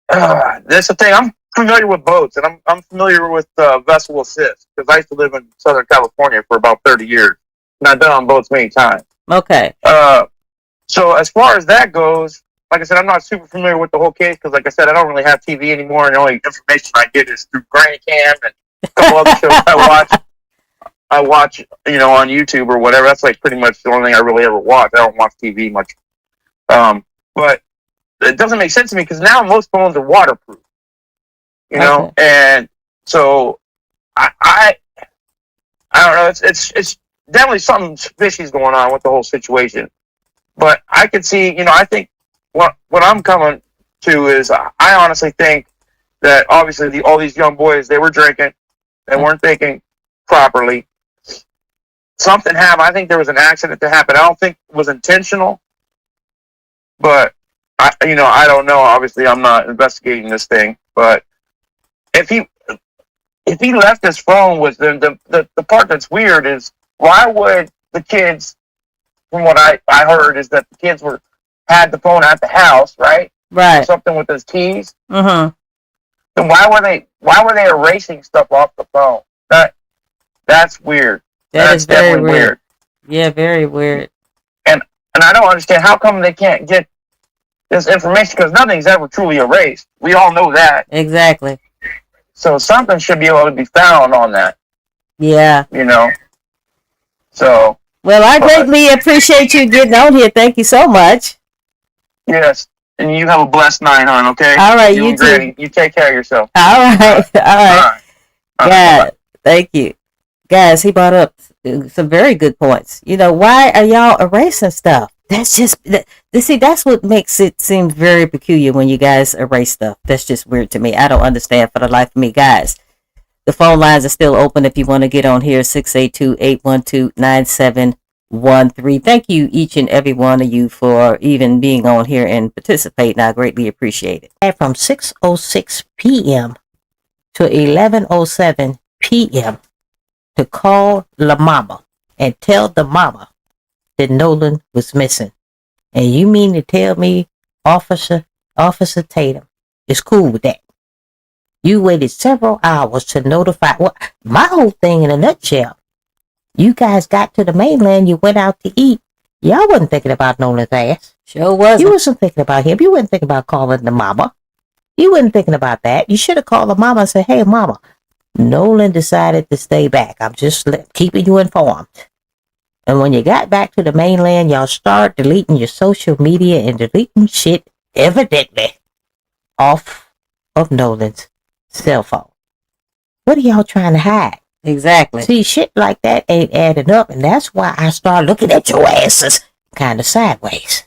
That's the thing. I'm familiar with boats, and I'm familiar with vessel assist because I used to live in Southern California for about 30 years, and I've been on boats many times. Okay. So as far as that goes, like I said, I'm not super familiar with the whole case because, like I said, I don't really have TV anymore, and the only information I get is through Granny Cam and a couple other shows I watch, on YouTube or whatever. That's like pretty much the only thing I really ever watch. I don't watch TV much. But it doesn't make sense to me because now most phones are waterproof, Okay. and so I don't know. It's definitely something fishy's going on with the whole situation. But I can see, I think what I'm coming to is I honestly think that obviously all these young boys, they were drinking, they weren't thinking properly. Something happened. I think there was an accident that happened. I don't think it was intentional, but I don't know. Obviously, I'm not investigating this thing, but if he left his phone with the part that's weird is why would the kids, from what I heard, is that the kids had the phone at the house, right? Right. Or something with his keys. Mm-hmm. Then why were they erasing stuff off the phone? That's weird. That's very weird. Yeah, very weird. And I don't understand how come they can't get this information, because nothing's ever truly erased. We all know that. Exactly. So something should be able to be found on that. Yeah. So. Well, I greatly appreciate you getting on here. Thank you so much. Yes. And you have a blessed night, hon, okay? All right, you and too. Granny, you take care of yourself. All right. All right. God, thank you. Guys, he brought up some very good points. Why are y'all erasing stuff? That's just, see, that's what makes it seem very peculiar when you guys erase stuff. That's just weird to me. I don't understand for the life of me, guys. The phone lines are still open if you want to get on here, 682-812-9713. Thank you, each and every one of you, for even being on here and participating. I greatly appreciate it. And from 6:06 p.m. to 11:07 p.m. to call La Mama and tell the mama that Nolan was missing. And you mean to tell me Officer Tatum is cool with that? You waited several hours to notify. My whole thing in a nutshell, you guys got to the mainland, you went out to eat. Y'all wasn't thinking about Nolan's ass. Sure wasn't. You wasn't thinking about him. You wasn't thinking about calling the mama. You wasn't thinking about that. You should have called the mama and said, hey, mama, Nolan decided to stay back. I'm just keeping you informed. And when you got back to the mainland, y'all start deleting your social media and deleting shit, evidently, off of Nolan's cell phone. What are y'all trying to hide? Exactly. See, shit like that ain't adding up, and that's why I start looking at your asses kind of sideways.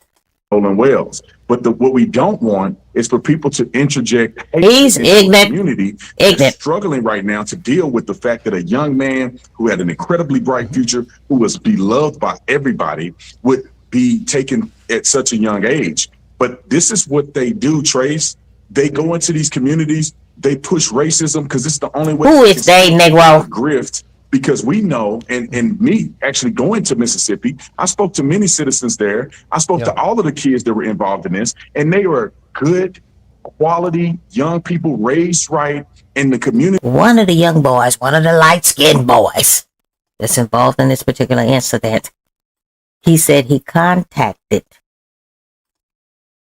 Nolan Wells. But what we don't want is for people to interject hate He's into ignorant. the community that's struggling right now to deal with the fact that a young man who had an incredibly bright future, who was beloved by everybody, would be taken at such a young age. But this is what they do, Trace. They go into these communities, they push racism because it's the only way. Who is they, Negro? Grift. Because we know, and me actually going to Mississippi, I spoke to many citizens there. I spoke to all of the kids that were involved in this, and they were good, quality, young people raised right in the community. One of the young boys, one of the light-skinned boys that's involved in this particular incident, he said he contacted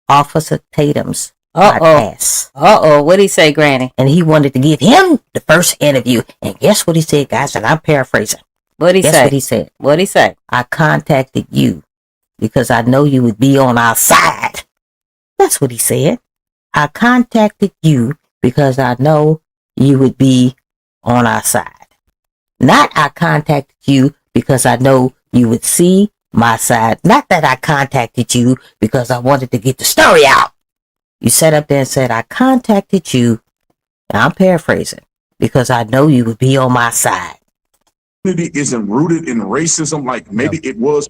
Officer Tatum's podcast. What'd he say, Granny? And he wanted to give him the first interview. And guess what he said, guys? And I'm paraphrasing. What'd he say? Guess what he said? What'd he say? I contacted you because I know you would be on our side. That's what he said. I contacted you because I know you would be on our side. Not I contacted you because I know you would see my side. Not that I contacted you because I wanted to get the story out. You sat up there and said, I contacted you, and I'm paraphrasing, because I know you would be on my side. Community isn't rooted in racism like maybe it was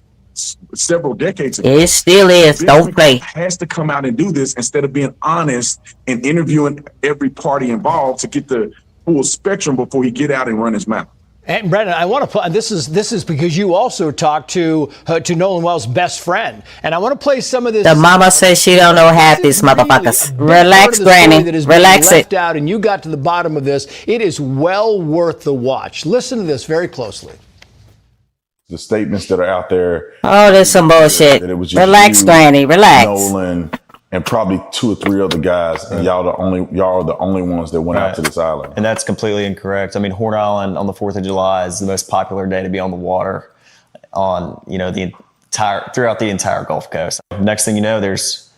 several decades ago. It still is. Don't play. Has to come out and do this instead of being honest and interviewing every party involved to get the full spectrum before he get out and run his mouth. And Brendan, I want to play. This is because you also talked to Nolan Wells' best friend, and I want to play some of this. The mama says she don't know half these motherfuckers. Relax, Granny. Relax it. Out, and you got to the bottom of this. It is well worth the watch. Listen to this very closely. The statements that are out there. Oh, there's some bullshit. Relax, Granny. Relax. Nolan and probably 2 or 3 other guys, and y'all are the only ones that went out to this island. And that's completely incorrect. I mean, Horn Island on the 4th of July is the most popular day to be on the water on, throughout the entire Gulf Coast. Next thing you know, there's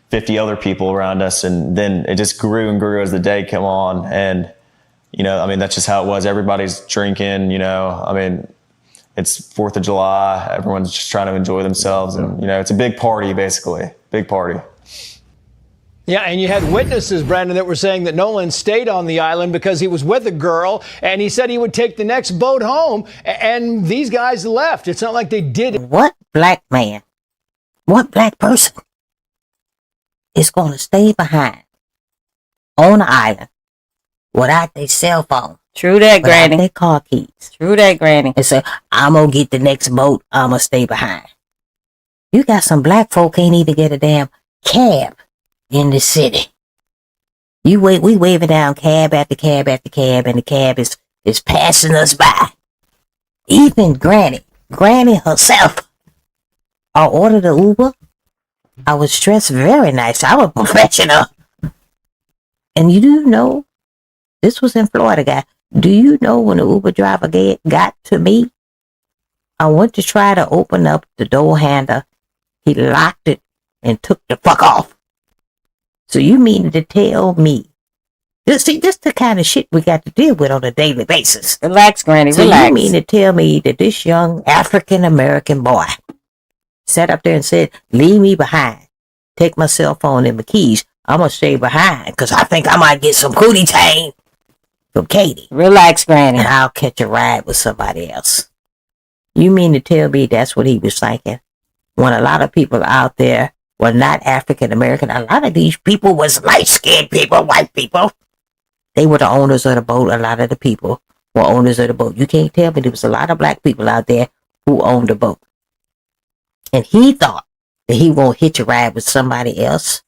50 other people around us, and then it just grew and grew as the day came on. And you know, I mean, that's just how it was. Everybody's drinking, you know, I mean, it's 4th of July. Everyone's just trying to enjoy themselves. And, you know, it's a big party, basically. Big party. Yeah, and you had witnesses, Brandon, that were saying that Nolan stayed on the island because he was with a girl, and he said he would take the next boat home, and these guys left. It's not like they did it. What black man, what black person is going to stay behind on the island without their cell phone? True that, Granny. Without their car keys. True that, Granny. And say, I'm going to get the next boat, I'm going to stay behind. You got some black folk can't even get a damn cab in the city. We waving down cab after cab after cab, and the cab is passing us by. Even Granny herself. I ordered an Uber. I was dressed very nice. I was professional. And you do know, this was in Florida, guy. Do you know when the Uber driver got to me? I went to try to open up the door handle. He locked it and took the fuck off. So you mean to tell me, this the kind of shit we got to deal with on a daily basis. Relax, Granny, so relax. You mean to tell me that this young African-American boy sat up there and said, leave me behind. Take my cell phone and my keys. I'm going to stay behind because I think I might get some cootie tang from Katie. Relax, Granny. And I'll catch a ride with somebody else. You mean to tell me that's what he was thinking? When a lot of people out there were not African American, a lot of these people was light-skinned people, white people. They were the owners of the boat. A lot of the people were owners of the boat. You can't tell me there was a lot of black people out there who owned the boat. And he thought that he won't hitch a ride with somebody else.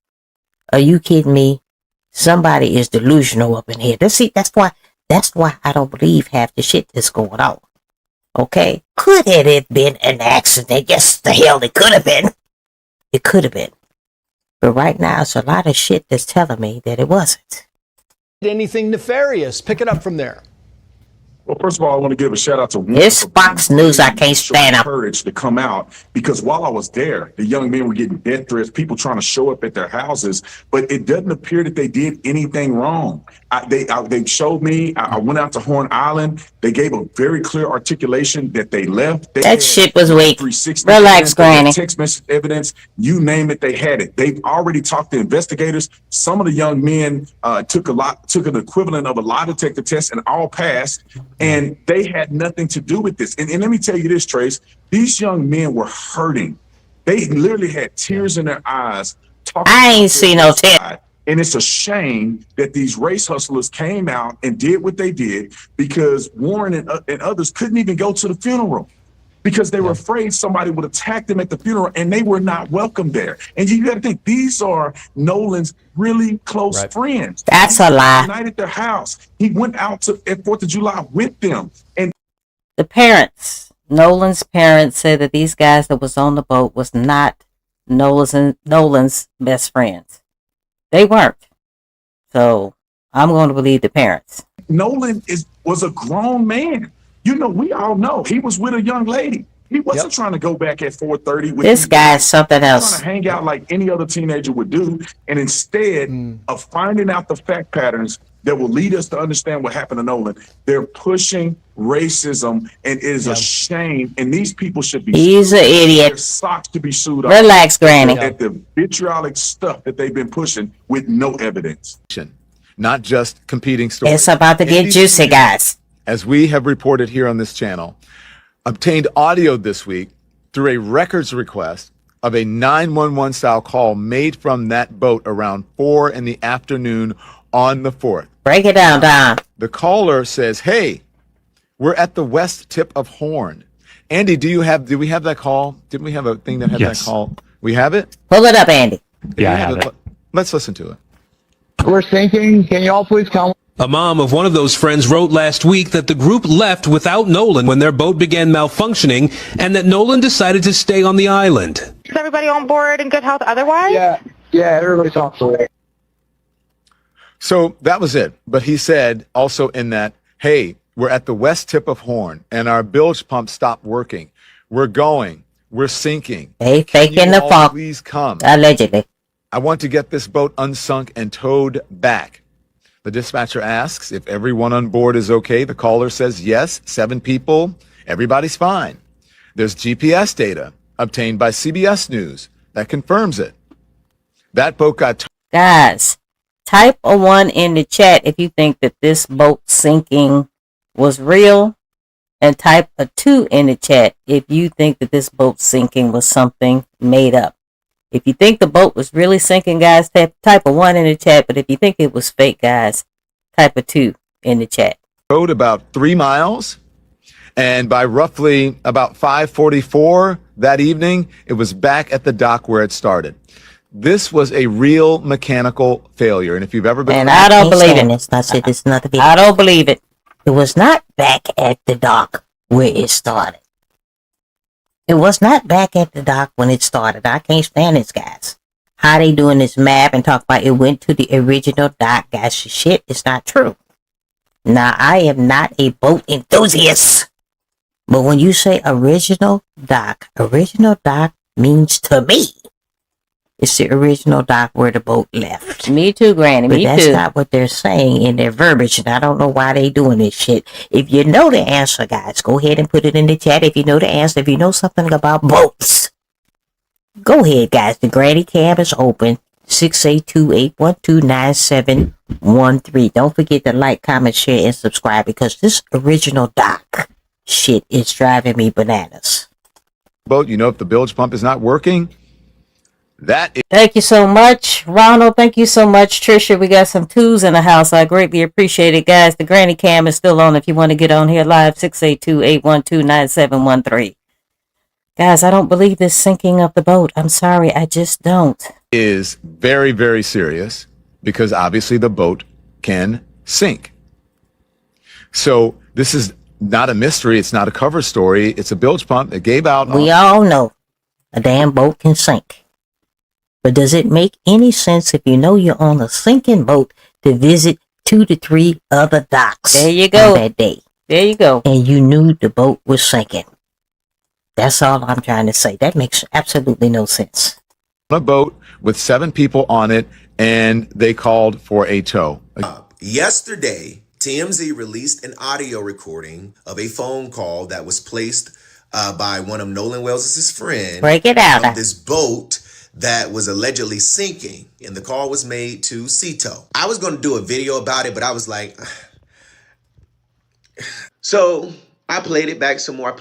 Are you kidding me? Somebody is delusional up in here. That's why I don't believe half the shit that's going on. Okay? Could it have been an accident? Yes, the hell it could have been. It could have been. But right now, it's a lot of shit that's telling me that it wasn't. Anything nefarious. Pick it up from there. Well, first of all, I want to give a shout out to this Fox News. I can't stand up. Courage to come out, because while I was there, the young men were getting death threats, people trying to show up at their houses, but it doesn't appear that they did anything wrong. They showed me. I went out to Horn Island. They gave a very clear articulation that they left. That shit was weak. Relax, Granny. Text message evidence, you name it, they had it. They've already talked to investigators. Some of the young men took an equivalent of a lie detector test and all passed. And they had nothing to do with this. And let me tell you this, Trace, these young men were hurting. They literally had tears in their eyes. I ain't seen no tears. And it's a shame that these race hustlers came out and did what they did, because Warren and others couldn't even go to the funeral because they were afraid somebody would attack them at the funeral, and they were not welcome there. And you got to think, these are Nolan's really close friends. That's a lie. Night at their house, he went out at 4th of July with them. And the parents, Nolan's parents, said that these guys that was on the boat was not Nolan's best friends. They weren't. So I'm going to believe the parents. Nolan was a grown man. You know, we all know he was with a young lady. He wasn't trying to go back at 4:30. This guy's something else. Trying to hang out like any other teenager would do, and instead of finding out the fact patterns that will lead us to understand what happened to Nolan, they're pushing racism, and it is a shame. And these people should be. He's an idiot. Their socks to be sued off. Relax, Granny. At the vitriolic stuff that they've been pushing with no evidence. Not just competing stories. It's about to get juicy, guys. As we have reported here on this channel, obtained audio this week through a records request of a 911 style call made from that boat around 4 in the afternoon on the 4th. Break it down, Don. The caller says, "Hey, we're at the west tip of Horn." Andy, did we have that call? Didn't we have a thing that had that call? We have it? Pull it up, Andy. Yeah, I have it. Let's listen to it. We're sinking. Can you all please come? A mom of one of those friends wrote last week that the group left without Nolan when their boat began malfunctioning, and that Nolan decided to stay on the island. Is everybody on board in good health otherwise? Yeah, everybody's on board. So that was it. But he said also in that, "Hey, we're at the west tip of Horn, and our bilge pump stopped working. We're sinking. They faking the funk. Please come. Allegedly. I want to get this boat unsunk and towed back." The dispatcher asks if everyone on board is okay. The caller says yes, 7 people, everybody's fine. There's GPS data obtained by CBS News that confirms it. That boat got Guys, type a 1 in the chat if you think that this boat sinking was real, and type a 2 in the chat if you think that this boat sinking was something made up. If you think the boat was really sinking, guys, type a 1 in the chat, but if you think it was fake, guys, type a 2 in the chat. rode about 3 miles, and by roughly about 5:44 that evening, it was back at the dock where it started. This was a real mechanical failure, and if you've ever been, And I don't believe it. I don't believe it. It was not back at the dock where it started. It was not back at the dock when it started. I can't stand this, guys. How they doing this map and talk about it went to the original dock, guys? Shit, it's not true. Now, I am not a boat enthusiast. But when you say original dock means to me, it's the original dock where the boat left. Me too, Granny. But Me that's too. not what they're saying in their verbiage, and I don't know why they doing this shit. If you know the answer, guys, go ahead and put it in the chat. If you know the answer, if you know something about boats, go ahead, guys. The Granny Cam is open. 682-812-9713. Don't forget to like, comment, share, and subscribe, because this original dock shit is driving me bananas. boat, you know, if the bilge pump is not working, that is. Thank you so much, Ronald. Thank you so much, Trisha. We got some 2s in the house. I greatly appreciate it, guys. The Granny Cam is still on if you want to get on here live. 682-812-9713. Guys, I don't believe this sinking of the boat. I'm sorry, I just don't. Is very, very serious, because obviously the boat can sink. So this is not a mystery. It's not a cover story. It's a bilge pump that gave out. We all know a damn boat can sink. But does it make any sense, if you know you're on a sinking boat, to visit 2 to 3 other docks? There you go. On that day. There you go. And you knew the boat was sinking. That's all I'm trying to say. That makes absolutely no sense. A boat with 7 people on it, and they called for a tow. Yesterday, TMZ released an audio recording of a phone call that was placed by one of Nolan Wells' friend. Break it out. Of this boat that was allegedly sinking, and the call was made to Cito. I was going to do a video about it, but I was like, so I played it back some more.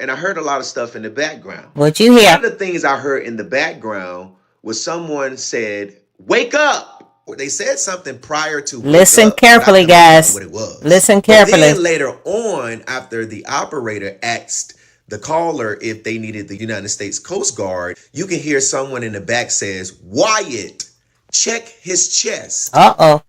And I heard a lot of stuff in the background. What you hear? One of the things I heard in the background was someone said, "Wake up." Or they said something prior to wake Listen up, carefully, but I couldn't guys. remember what it was. Listen But carefully. then later on, after the operator asked the caller if they needed the United States Coast Guard, you can hear someone in the back says, "Wyatt, check his chest." Uh-oh.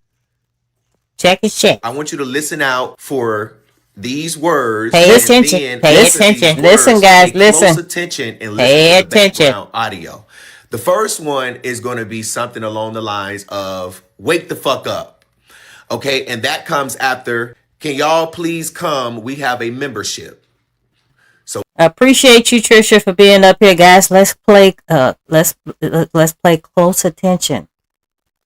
Check his chest. I want you to listen out for these words. Pay and attention. then Pay listen to attention. these Listen, words. guys, Pay listen. close attention and Pay listen to the attention. background audio. The first one is going to be something along the lines of "Wake the fuck up." Okay, and that comes after, "Can y'all please come? We have a membership." I appreciate you, Trisha, for being up here, guys. Let's play close attention.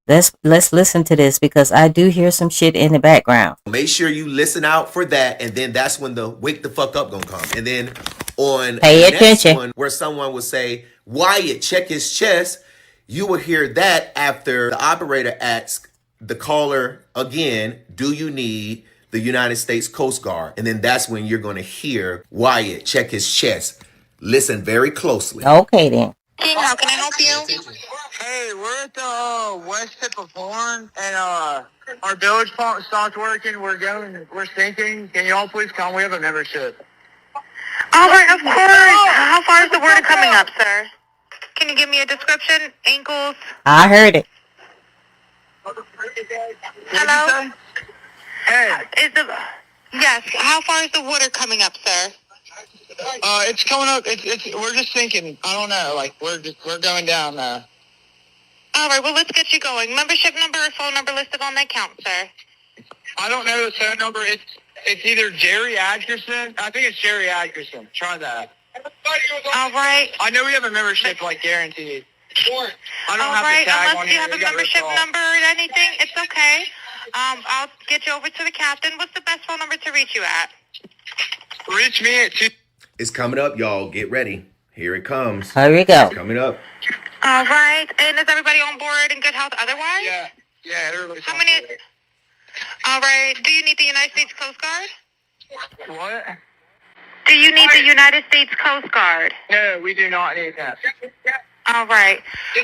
Let's listen to this, because I do hear some shit in the background. Make sure you listen out for that, and then that's when the "wake the fuck up" gonna come. And then on Pay the next attention. one, where someone will say, "Wyatt, check his chest," you will hear that after the operator asks the caller again, "Do you need the United States Coast Guard?" And then that's when you're gonna hear "Wyatt, check his chest." Listen very closely. Okay, then. How can I help you? Hey, we're at the west tip of Horn, and our bilge pump stopped working. We're sinking. Can you all please come? We have a membership. All right, of course. How far is the water coming up, sir? Can you give me a description? Ankles? I heard it. Hello? Hey. Yes, how far is the water coming up, sir? It's coming up. We're just sinking. I don't know. Like we're going down now. All right, well, let's get you going. Membership number or phone number listed on the account, sir? I don't know the phone number. It's either Jerry Atkerson. I think it's Jerry Atkerson. Try that. All right. I know we have a membership, like guaranteed. I don't All have right, the tag unless on you here. have a We got membership ripped off. number or anything, it's okay. I'll get you over to the captain. What's the best phone number to reach you at? Reach me at two. It's coming up, y'all. Get ready. Here it comes. Here we go. It's coming up. All right. And is everybody on board in good health otherwise? Yeah, everybody's How many? All right. Do you need the United States Coast Guard? What? Do you need the United States Coast Guard? No, we do not need that. All right.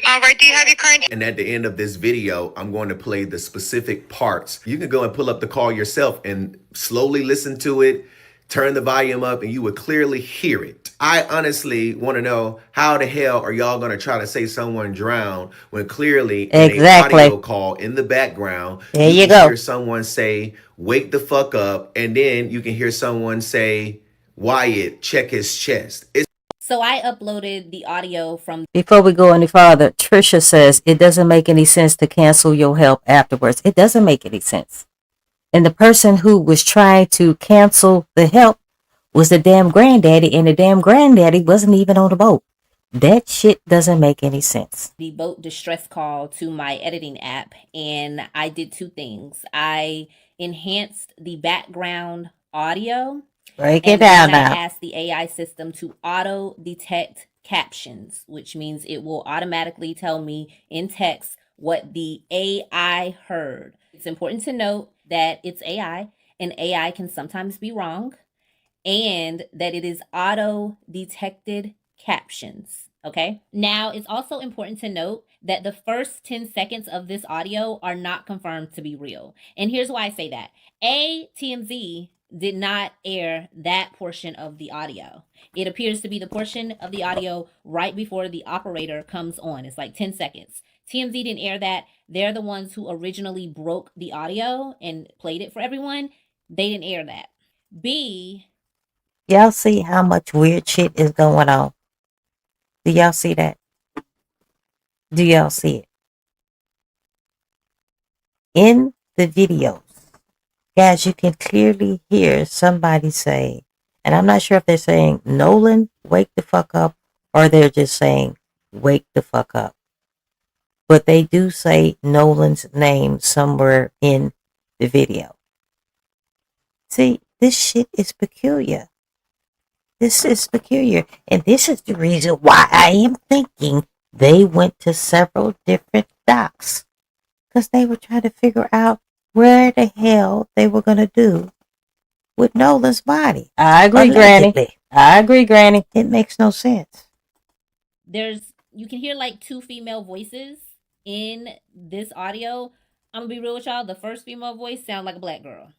All right. Do you have your current? And at the end of this video, I'm going to play the specific parts. You can go and pull up the call yourself and slowly listen to it, turn the volume up, and you would clearly hear it. I honestly want to know, how the hell are y'all going to try to say someone drowned when clearly in Exactly. an audio call in the background, There you can go. hear someone say, wake the fuck up, and then you can hear someone say, Wyatt, check his chest. So I uploaded the audio from. Before we go any farther, Trisha says it doesn't make any sense to cancel your help afterwards. It doesn't make any sense. And the person who was trying to cancel the help was the damn granddaddy, and the damn granddaddy wasn't even on the boat. That shit doesn't make any sense. The boat distress call to my editing app, and I did two things. I enhanced the background audio. Break it And down then I now. asked the AI system to auto detect captions, which means it will automatically tell me in text what the AI heard. It's important to note that it's AI, and AI can sometimes be wrong, and that it is auto detected captions. Okay. Now, it's also important to note that the first 10 seconds of this audio are not confirmed to be real. And here's why I say that. TMZ did not air that portion of the audio. It appears to be the portion of the audio right before the operator comes on. It's like 10 seconds. TMZ didn't air that. They're the ones who originally broke the audio and played it for everyone. They didn't air that. B, Y'all see how much weird shit is going on? Do y'all see that? Do y'all see it? In the videos, guys, you can clearly hear somebody say, and I'm not sure if they're saying, Nolan, wake the fuck up, or they're just saying, wake the fuck up. But they do say Nolan's name somewhere in the video. See, this shit is peculiar. This is peculiar. And this is the reason why I am thinking they went to several different docs. Because they were trying to figure out where the hell they were going to do with Nolan's body. I agree, Granny. I agree, Granny. It makes no sense. you can hear like two female voices in this audio. I'm gonna be real with y'all. The first female voice sound like a black girl.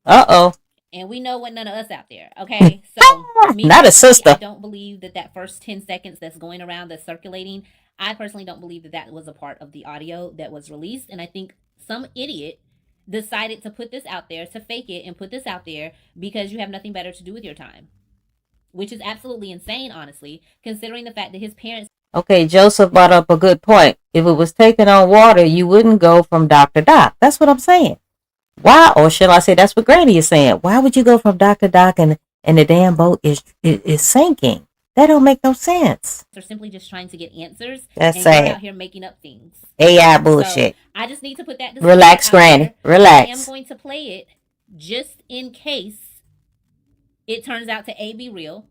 Uh-oh. And we know what none of us out there. Okay, so Not a sister. I don't believe that first 10 seconds that's going around, that's circulating. I personally don't believe that was a part of the audio that was released. And I think some idiot decided to put this out there, to fake it and put this out there because you have nothing better to do with your time. Which is absolutely insane, honestly, considering the fact that his parents... Okay, Joseph brought up a good point. If it was taken on water, you wouldn't go from dock to dock. That's what I'm saying. Why, or shall I say, that's what Granny is saying. Why would you go from dock to dock and the damn boat is sinking? That don't make no sense. They're simply just trying to get answers. That's and sad. You're out here making up things. AI bullshit. So I just need to put that... Relax, Granny. Relax. I am going to play it just in case it turns out to A, be real,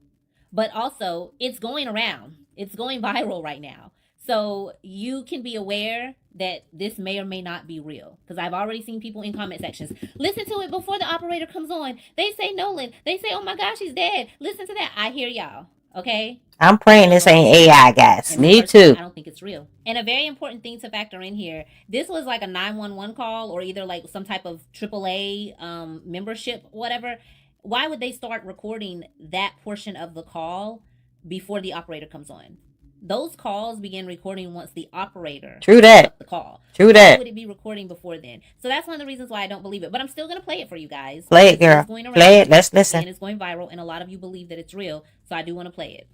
but also it's going around. It's going viral right now. So you can be aware that this may or may not be real. Because I've already seen people in comment sections. Listen to it before the operator comes on. They say Nolan. They say, oh my gosh, he's dead. Listen to that. I hear y'all. Okay? I'm praying this ain't AI, guys. Me too. I don't think it's real. And a very important thing to factor in here, this was like a 911 call or either like some type of AAA membership, whatever. Why would they start recording that portion of the call before the operator comes on? Those calls begin recording once the operator True that. up the call. True that. Why would it be recording before then? So that's one of the reasons why I don't believe it. But I'm still going to play it for you guys. Play it, girl. It's going around, Play it. Let's listen. And it's going viral, and a lot of you believe that it's real. So I do want to play it.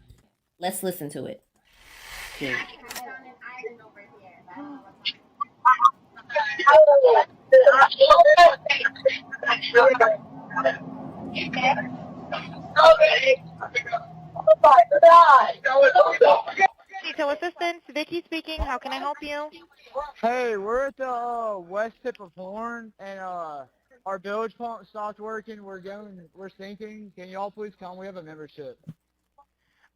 Let's listen to it. Yeah. Detail assistance, Vicky. Key speaking. How can I help you? Hey, we're at the west tip of Horn, and our bilge pump stopped working. We're sinking. Can y'all please come? We have a membership.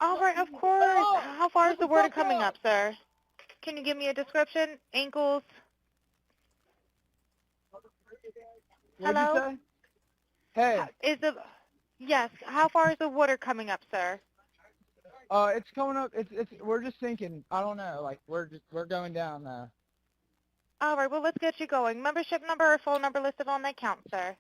All right, of course. How far is the water coming up, sir? Can you give me a description? Ankles? What'd you say? Hey. Yes. How far is the water coming up, sir? It's coming up. We're just sinking. I don't know. Like we're going down now. All right. Well, let's get you going. Membership number or phone number listed on the account, sir.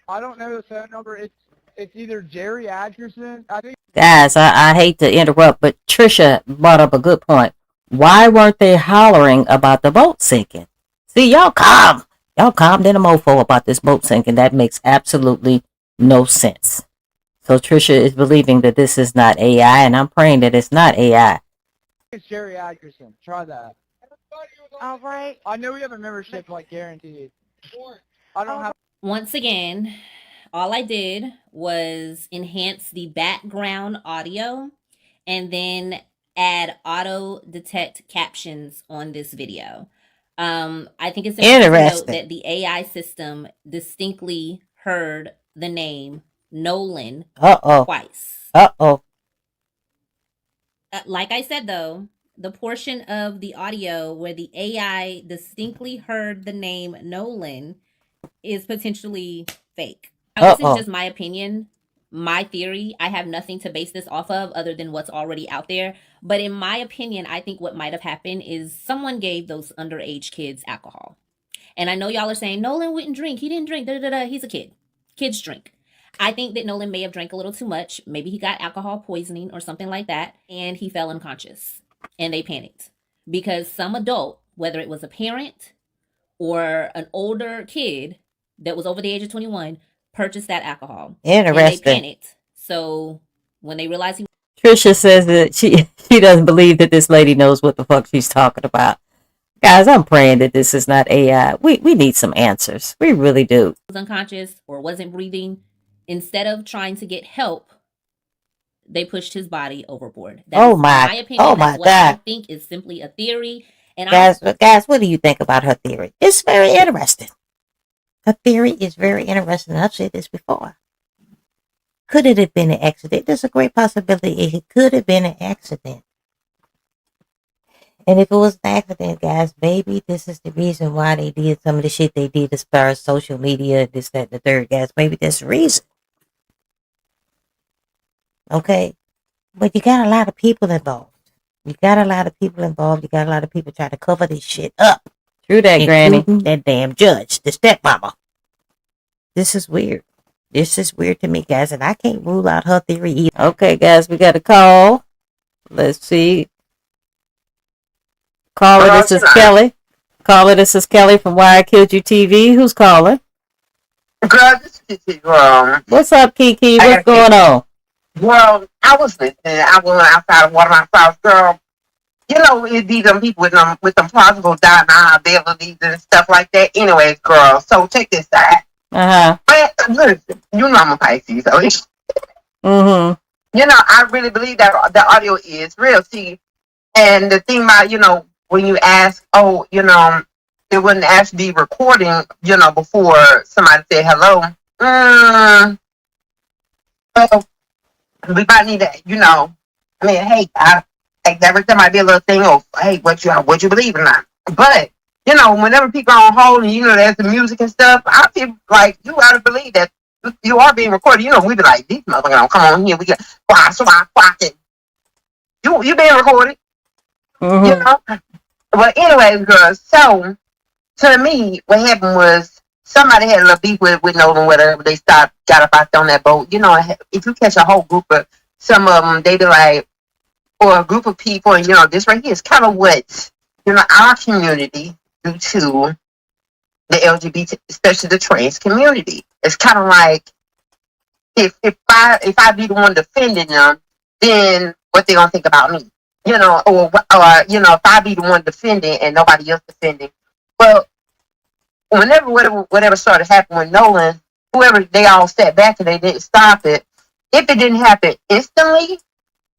I don't know the phone number. It's either Jerry Atkerson. I think. Guys, I hate to interrupt, but Trisha brought up a good point. Why weren't they hollering about the boat sinking? See, y'all calm in a mofo about this boat sinking. That makes absolutely no sense. So Trisha is believing that this is not AI, and I'm praying that it's not AI. It's Jerry Atkerson. Try that. All right. I know we have a membership, like guaranteed. I don't have. Once again, all I did was enhance the background audio and then add auto detect captions on this video. I think it's important to note that the AI system distinctly heard the name Nolan twice. Like I said, though, the portion of the audio where the AI distinctly heard the name Nolan is potentially fake. Now, this is just my opinion, my theory. I have nothing to base this off of other than what's already out there. But in my opinion, I think what might have happened is someone gave those underage kids alcohol. And I know y'all are saying, Nolan wouldn't drink. He didn't drink. He's a kid. Kids drink. I think that Nolan may have drank a little too much. Maybe he got alcohol poisoning or something like that. And he fell unconscious. And they panicked. Because some adult, whether it was a parent or an older kid that was over the age of 21, purchased that alcohol. Interesting. And they panicked. So when they realized Trisha says that she doesn't believe that this lady knows what the fuck she's talking about. Guys, I'm praying that this is not AI. We need some answers. We really do. was unconscious or wasn't breathing, instead of trying to get help, they pushed his body overboard. That is my opinion. That's what I think is simply a theory. And guys, what do you think about her theory? It's very interesting. Her theory is very interesting. I've said this before. Could it have been an accident? There's a great possibility it could have been an accident. And if it was an accident, guys, maybe this is the reason why they did some of the shit they did as far as social media, this, that, and the third, guys. Maybe that's the reason. Okay? But you got a lot of people involved. You got a lot of people trying to cover this shit up. True that, Granny. That damn judge, the stepmama. This is weird. This is weird to me, guys, and I can't rule out her theory either. Okay, guys, we got a call. Let's see. Caller, this is Kelly. Caller, this is Kelly from Why I Killed You TV. Who's calling? Girl, this is Kiki. What's up, Kiki? What's going on? Well, I was listening. I went outside of one of my house, girl. You know, it'd be them people with them plausible deniabilities and stuff like that. Anyways, girl, so check this out. But listen, you know I'm a Pisces, so you know, I really believe that the audio is real. See, and the thing about, you know, when you ask, oh, you know, it wouldn't actually be recording, you know, before somebody said hello. So we might need to, you know, I mean, hey, every time might be a little thing of, hey, what you believe or not. But, you know, whenever people are on hold and, you know, there's the music and stuff, I feel like you ought to believe that you are being recorded. You know, we be like, these motherfuckers don't come on here. We get quack. You being recorded. You know? But anyways, girls, so to me, what happened was somebody had a little beef with Nolan, whatever. They got up out on that boat. You know, if you catch a whole group of some of them, they be like, or a group of people, and you know, this right here is kind of what, you know, our community do to the LGBT, especially the trans community. It's kind of like if I be the one defending them, then what they gonna think about me? You know, or you know, if I be the one defending and nobody else defending. Well, whenever whatever started happening with Nolan, whoever, they all sat back and they didn't stop it. If it didn't happen instantly,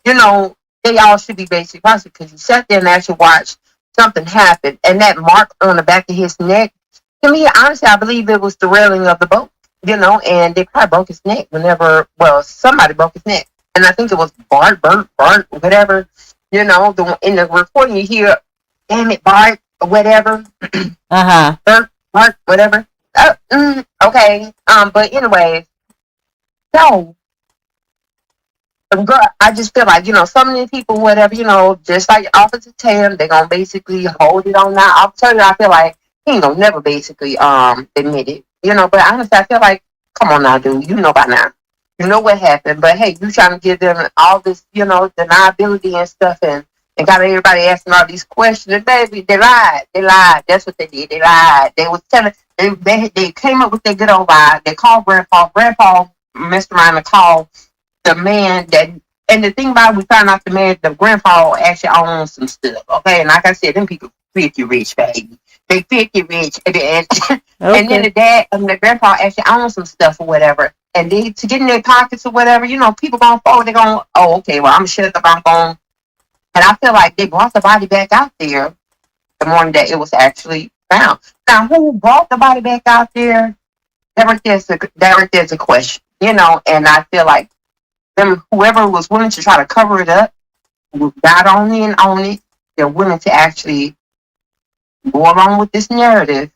you know, they all should be basically prosecuted because you sat there and actually watched something happen. And that mark on the back of his neck, to me, honestly, I believe it was the railing of the boat, and they probably broke his neck somebody broke his neck. And I think it was Bart, whatever, in the recording you hear, damn it, Bart, or whatever. Bart, whatever. Okay. But anyway, so, girl, I just feel like, some of these people, whatever, just like Officer Tam, they're going to basically hold it on now. I'll tell you, I feel like he ain't going to never basically admit it, but honestly, I feel like, come on now, dude, you know by now. You know what happened, but hey, you trying to give them all this, deniability and stuff and got everybody asking all these questions. And baby, they lied. That's what they did. They lied. They was telling, they came up with their good old lie. They called Grandpa. Grandpa messed around and called the man and the thing about it, we found out the grandpa actually owns some stuff, okay? And like I said, them people 50 rich, baby. They 50 rich. And then the grandpa actually owns some stuff or whatever. And they, to get in their pockets or whatever, people going forward, they're going, oh, okay, well, I'm going to shut up, I'm going. And I feel like they brought the body back out there the morning that it was actually found. Now, who brought the body back out there? That right there's a question, and I feel like whoever was willing to try to cover it up, got on it, they're willing to actually go along with this narrative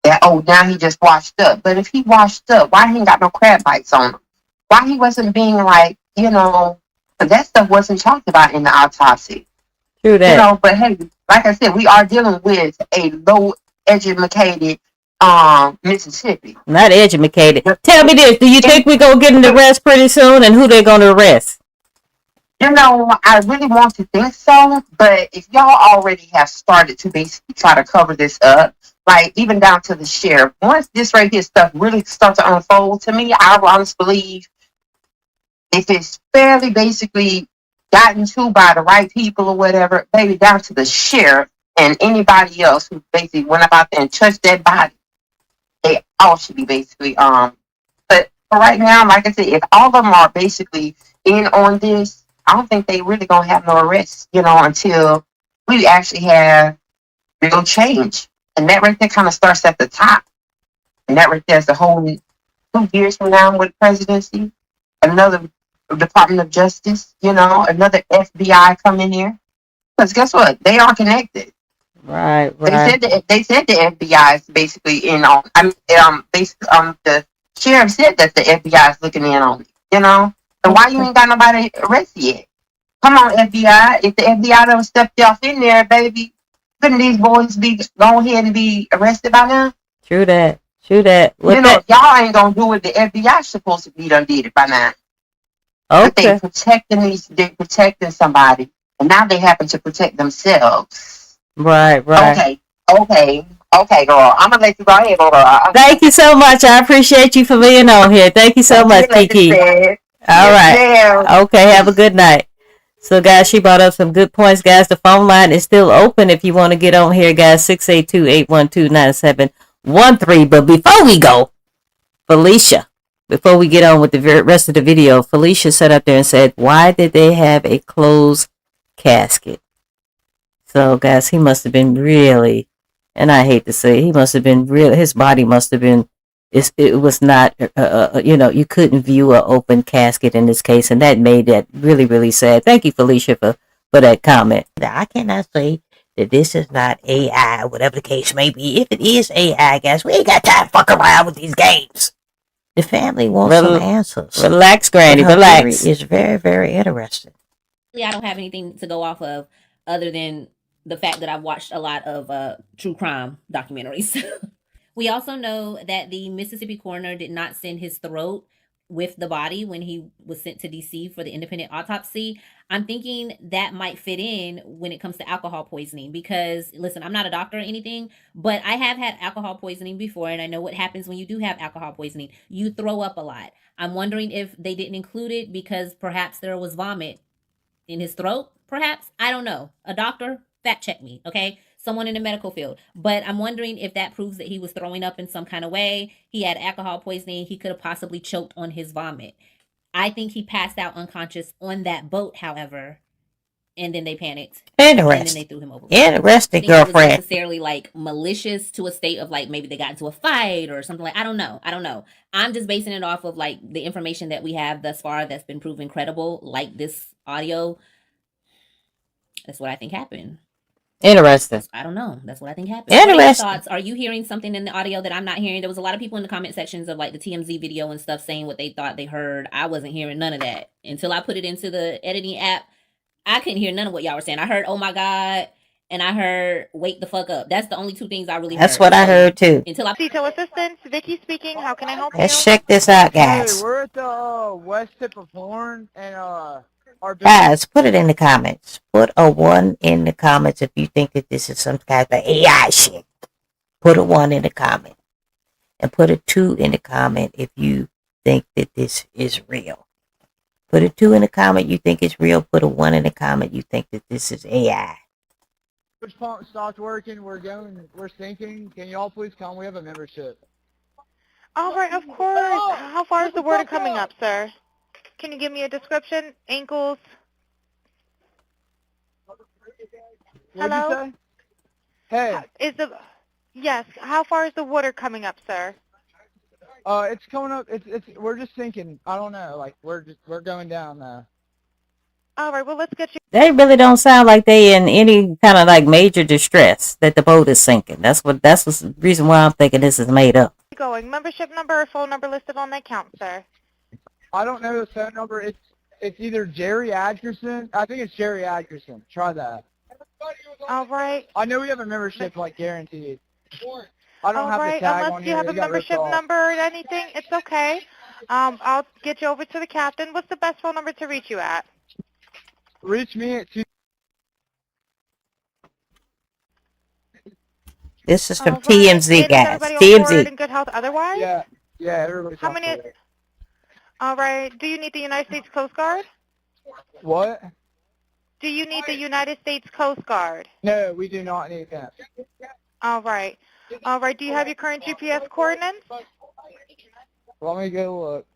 that, now he just washed up. But if he washed up, why he ain't got no crab bites on him? Why he wasn't being like, that stuff wasn't talked about in the autopsy. True that. But hey, like I said, we are dealing with a low educated Mississippi. Not educated. Tell me this, do you think we're going to get an arrest pretty soon, and who they going to arrest? I really want to think so, but if y'all already have started to basically try to cover this up, like even down to the sheriff, once this right here stuff really starts to unfold, to me, I honestly believe if it's fairly basically gotten to by the right people or whatever, maybe down to the sheriff and anybody else who basically went up out there and touched that body, they all should be basically but for right now, like I said, if all of them are basically in on this, I don't think they really gonna have no arrests, until we actually have real change. And that right there kind of starts at the top. And that right there is the whole 2 years from now with presidency, another Department of Justice, another FBI come in here. Because guess what? They are connected. Right. They said the FBI is basically in on. The sheriff said that the FBI is looking in on it. So why you ain't got nobody arrested yet? Come on, FBI. If the FBI don't step off in there, baby, couldn't these boys go ahead and be arrested by now? True that. If y'all ain't gonna do it, the FBI supposed to be done did it by now. Okay. But they're protecting somebody, and now they happen to protect themselves. Right. Okay, girl. I'm gonna let you go ahead, girl. Thank you so much. I appreciate you for being on here. Thank you so much, Kiki. All right. Okay, have a good night. So, guys, she brought up some good points, guys. The phone line is still open if you want to get on here, guys. 682-812-9713. But before we go, Felicia, before we get on with the rest of the video, Felicia sat up there and said, why did they have a closed casket? So, guys, he must have been really, and I hate to say, he must have been real. His body must have been, it was not, you couldn't view an open casket in this case, and that made that really, really sad. Thank you, Felicia, for that comment. I cannot say that this is not AI, whatever the case may be. If it is AI, guys, we ain't got time to fuck around with these games. The family wants some answers. Relax, Granny, relax. It's very, very interesting. I don't have anything to go off of other than the fact that I've watched a lot of true crime documentaries. We also know that the Mississippi coroner did not send his throat with the body when he was sent to DC for the independent autopsy. I'm thinking that might fit in when it comes to alcohol poisoning because, listen, I'm not a doctor or anything, but I have had alcohol poisoning before, and I know what happens when you do have alcohol poisoning. You throw up a lot. I'm wondering if they didn't include it because perhaps there was vomit in his throat, perhaps. I don't know. A doctor, fact check me, okay? Someone in the medical field. But I'm wondering if that proves that he was throwing up in some kind of way. He had alcohol poisoning. He could have possibly choked on his vomit. I think he passed out unconscious on that boat, however, and then they panicked. And then they Interesting. threw him over. Interesting, I think it was girlfriend. necessarily like malicious to a state of like maybe they got into a fight or something like I don't know. I'm just basing it off of like the information that we have thus far that's been proven credible, like this audio. That's what I think happened. Interesting. I don't know. That's what I think happened. What are your Interesting. thoughts? Are you hearing something in the audio that I'm not hearing? There was a lot of people in the comment sections of like the TMZ video and stuff saying what they thought they heard. I wasn't hearing none of that until I put it into the editing app. I couldn't hear none of what y'all were saying. I heard, oh my God, and I heard, wake the fuck up. That's the only two things I really heard. That's what I heard too. Detail assistant, Vicky speaking. How can I help you? Let's check this out, guys. Hey, we're at the west tip of Horn, and our Guys, put it in the comments. Put a 1 in the comments if you think that this is some kind of AI shit. Put a 1 in the comment. And put a 2 in the comment if you think that this is real. Put a 2 in the comment you think it's real. Put a 1 in the comment you think that this is AI. Which pump stopped working? We're sinking. Can y'all please come? We have a membership. All right, of course. How far is the water coming up, sir? Can you give me a description? Ankles? What'd you say? Hey. Yes, how far is the water coming up, sir? It's coming up. We're just sinking. I don't know. Like we're going down now. All right, well let's get you They really don't sound like they in any kind of like major distress that the boat is sinking. That's the reason why I'm thinking this is made up. going. Membership number or phone number listed on the account, sir? I don't know the phone number. It's either Jerry Atkerson. I think it's Jerry Atkerson. Try that. All right. I know we have a membership, like guaranteed. I don't All have right, the tag unless on you here. have a It got ripped membership off. number or anything, it's okay. I'll get you over to the captain. What's the best phone number to reach you at? Reach me at 2. This is from All right. TMZ, And guys. is everybody on board TMZ. in good health otherwise? Yeah, everybody's How on many? board. All right. Do you need the United States Coast Guard? What? Do you need the United States Coast Guard? No, we do not need that. All right. All right. Do you have your current GPS coordinates? Let me go look.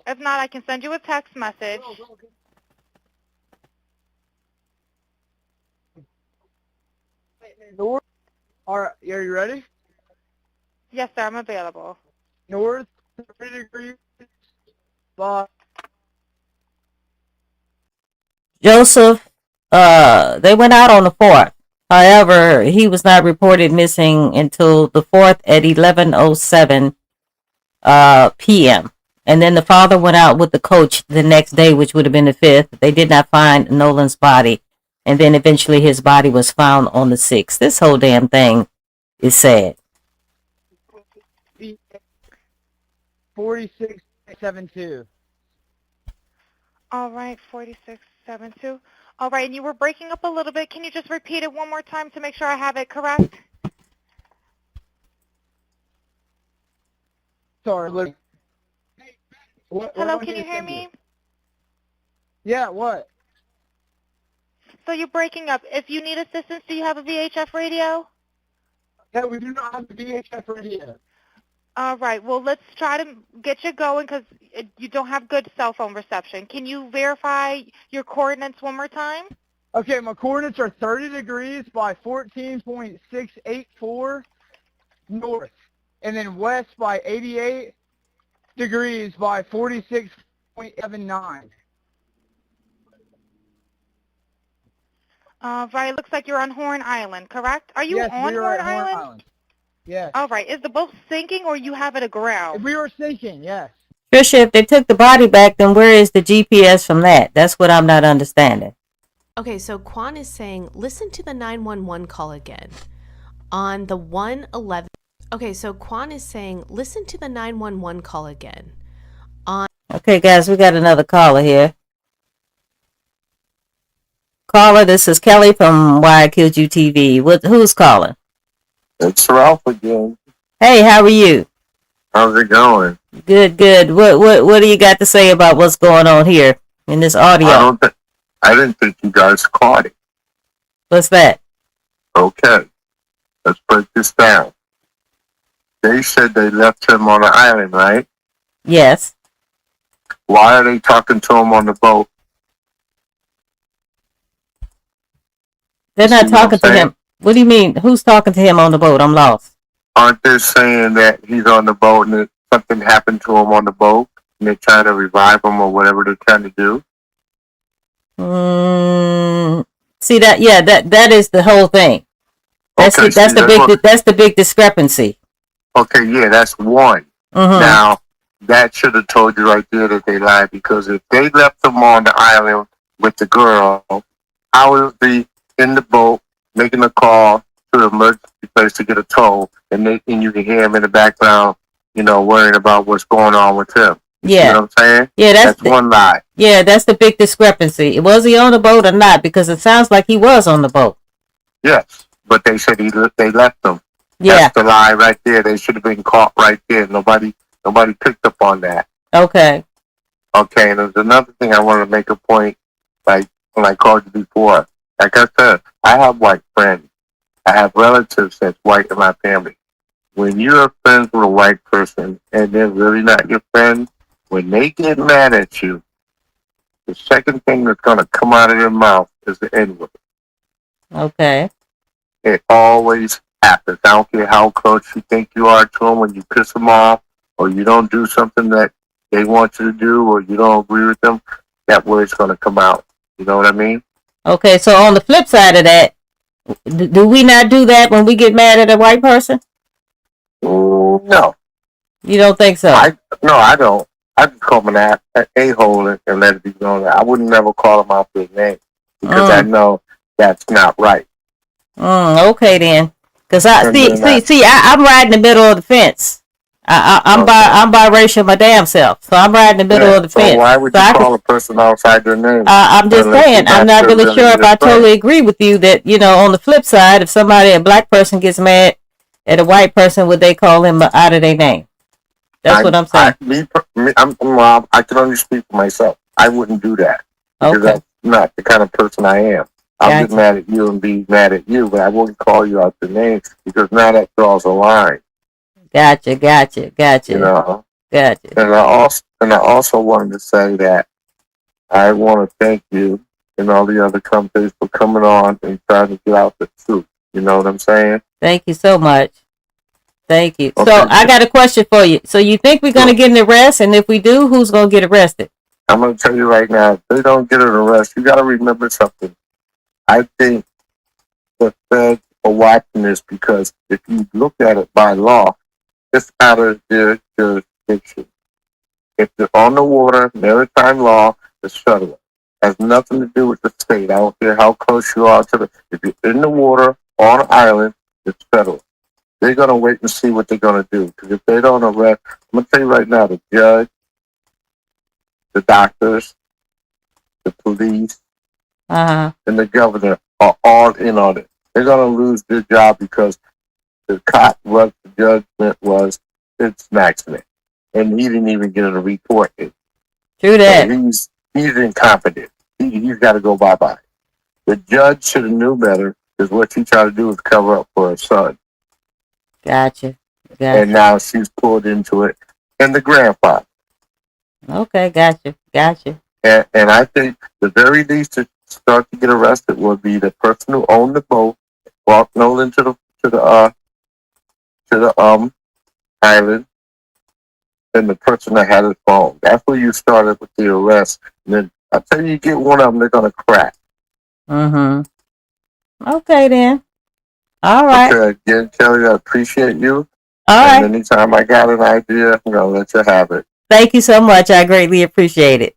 If not, I can send you a text message. North. All right, are you ready? Yes, sir. I'm available. North 30 degrees. But Joseph, they went out on the 4th. However, he was not reported missing until the 4th at 11:07 p.m. And then the father went out with the coach the next day, which would have been the 5th. They did not find Nolan's body. And then eventually his body was found on the 6th. This whole damn thing is sad. 4672. All right. 4672. All right. And you were breaking up a little bit. Can you just repeat it one more time to make sure I have it correct? Sorry, look. What Hello, do I can need you to hear send me? Yeah, what? So you're breaking up. If you need assistance, do you have a VHF radio? No, we do not have the VHF radio. All right. Well, let's try to get you going because you don't have good cell phone reception. Can you verify your coordinates one more time? Okay, my coordinates are 30 degrees by 14.684 north, and then west by 88 degrees by 46.79. Right. Looks like you're on Horn Island, correct? Are you Yes, on we are Horn at Horn Island? Island. Yes. All right. Is the boat sinking or you have it aground? We were sinking, yes. Trisha, if they took the body back, then where is the GPS from that? That's what I'm not understanding. Okay, so Quan is saying, listen to the 911 call again. On the 111. Okay, so Quan is saying, listen to the 911 call again. Okay, guys, we got another caller here. Caller, this is Kelly from Why I Killed You TV. Who's calling? It's Ralph again. Hey, how are you? How's it going? Good, good. What do you got to say about what's going on here in this audio? I didn't think you guys caught it. What's that? Okay, let's break this down. They said they left him on an island, right? Yes. Why are they talking to him on the boat? They're not talking to him. What do you mean? Who's talking to him on the boat? I'm lost. Aren't they saying that he's on the boat and that something happened to him on the boat and they're trying to revive him or whatever they're trying to do? See that? Yeah, that is the whole thing. That's the big discrepancy. Okay, yeah, that's one. Now, that should have told you right there that they lied, because if they left him on the island with the girl, I would be in the boat making a call to the emergency place to get a tow, and you can hear him in the background, worrying about what's going on with him. Yeah. You know what I'm saying? Yeah, that's one lie. Yeah, that's the big discrepancy. Was he on the boat or not? Because it sounds like he was on the boat. Yes, but they said they left him. Yeah. That's the lie right there. They should have been caught right there. Nobody picked up on that. Okay. Okay, and there's another thing I want to make a point, like when I called you before. Like I said, I have white friends. I have relatives that's white in my family. When you're friends with a white person and they're really not your friend, when they get mad at you, the second thing that's going to come out of their mouth is the N-word. Okay. It always happens. I don't care how close you think you are to them. When you piss them off or you don't do something that they want you to do or you don't agree with them, that word's going to come out. You know what I mean? Okay, so on the flip side of that, do we not do that when we get mad at a white person? No. You don't think so? No, I don't. I just call them an a-hole and let it be known. I wouldn't never call them out their name because I know that's not right. Okay then, because I'm right in the middle of the fence. I'm biracial my damn self, so I'm right in the middle of the fence. So why would you call a person outside their name? I'm just saying, I'm not really sure if I totally agree with you that, on the flip side, if a black person gets mad at a white person, would they call him out of their name? That's what I'm saying. I can only speak for myself. I wouldn't do that because that's not the kind of person I am. I'll get mad at you and be mad at you, but I wouldn't call you out the name because now that draws a line. Gotcha. You know? Gotcha. And I also wanted to say that I want to thank you and all the other companies for coming on and trying to get out the truth. You know what I'm saying? Thank you so much. Thank you. Okay. So I got a question for you. So you think we're going to get an arrest? And if we do, who's going to get arrested? I'm going to tell you right now, if they don't get an arrest, you got to remember something. I think the feds are watching this because if you look at it by law, it's out of their jurisdiction. If they're on the water, maritime law is federal. It has nothing to do with the state. I don't care how close you are to the. If you're in the water on an island, it's federal. They're gonna wait and see what they're gonna do. Because if they don't arrest, I'm gonna tell you right now, the judge, the doctors, the police, and the governor are all in on it. They're gonna lose their job because the cop, what the judgment was, it's maximum, and he didn't even get a report. True that. So he's incompetent. He's got to go bye-bye. The judge should have knew better, because what she tried to do was cover up for her son. Gotcha. And now she's pulled into it, and the grandfather. Okay, gotcha. And I think the very least to start to get arrested would be the person who owned the boat, brought Nolan to the island, and the person that had his phone. That's where you started with the arrest. And then I tell you get one of them, they're gonna crack. Okay then. All right. Okay, again, Kelly, I appreciate you. All right. Anytime I got an idea, I'm gonna let you have it. Thank you so much. I greatly appreciate it.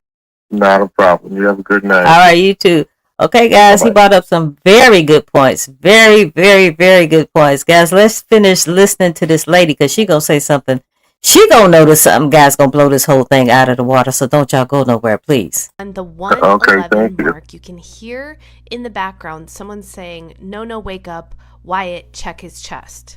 Not a problem. You have a good night. All right, you too. Okay, guys, He brought up some very good points. Very, very, very good points. Guys, let's finish listening to this lady because she going to say something. She going to notice something, guys, going to blow this whole thing out of the water. So don't y'all go nowhere, please. On the 1:11 mark, you can hear in the background someone saying, no, wake up. Wyatt, check his chest.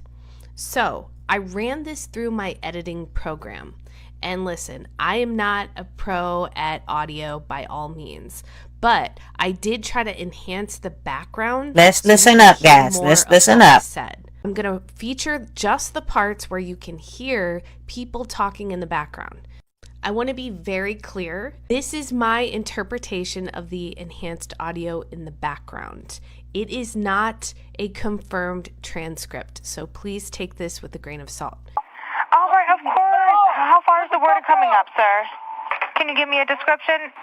So I ran this through my editing program. And listen, I am not a pro at audio by all means, but I did try to enhance the background. Let's listen up, guys. Let's listen up. I'm going to feature just the parts where you can hear people talking in the background. I want to be very clear. This is my interpretation of the enhanced audio in the background. It is not a confirmed transcript, so please take this with a grain of salt. All right, of course. How far is the word coming up, sir? Can you give me a description?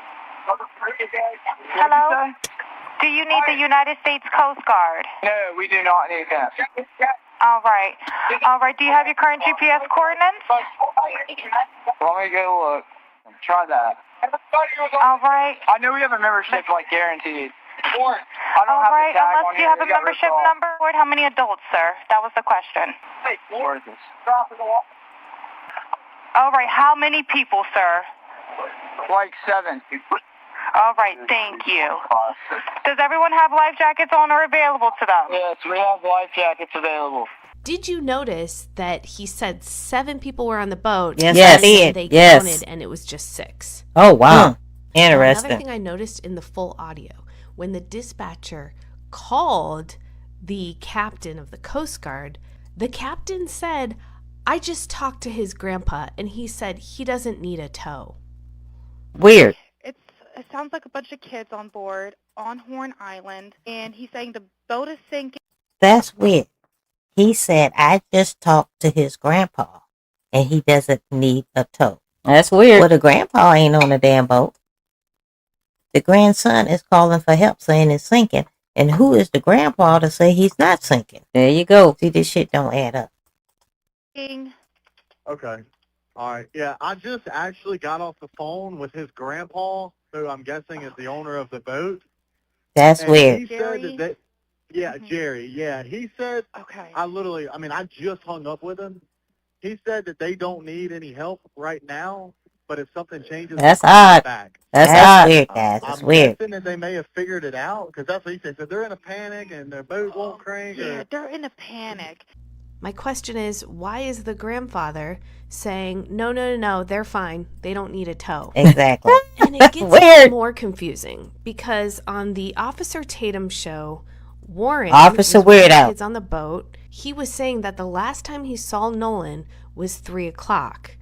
Hello? Do you need the United States Coast Guard? No, we do not need that. All right. All right. Do you have your current GPS coordinates? Let me go look. Try that. All right. I know we have a membership, like, guaranteed. I don't All have right. the tag Unless on you here. have a membership number. How many adults, sir? That was the question. Where is this? All right. How many people, sir? Like 7. All right. Thank you. Does everyone have life jackets on or available to them? Yes, we have life jackets available. Did you notice that he said 7 people were on the boat? Yes, and I did. They Yes. counted, and it was just 6. Oh, wow. Another Interesting. thing I noticed in the full audio, when the dispatcher called the captain of the Coast Guard, the captain said, I just talked to his grandpa, and he said he doesn't need a tow. Weird. It sounds like a bunch of kids on board on Horn Island, and he's saying the boat is sinking. That's weird. He said, I just talked to his grandpa, and he doesn't need a tow. That's weird. Well, the grandpa ain't on the damn boat. The grandson is calling for help, saying it's sinking. And who is the grandpa to say he's not sinking? There you go. See, this shit don't add up. Okay. All right. Yeah, I just actually got off the phone with his grandpa, who I'm guessing is the owner of the boat. That's And weird. He said that Jerry. Yeah, he said, I just hung up with him. He said that they don't need any help right now, but if something changes, That's they'll come odd. back. That's weird, guys. That's I'm weird. guessing that they may have figured it out, because that's what he said. So they're in a panic and their boat won't crank. Yeah, they're in a panic. My question is, why is the grandfather saying, no, they're fine. They don't need a tow? Exactly. And it gets Weird. more confusing because on the Officer Tatum show, Warren, Officer was one of the Weirdo. kids on the boat, he was saying that the last time he saw Nolan was 3 o'clock.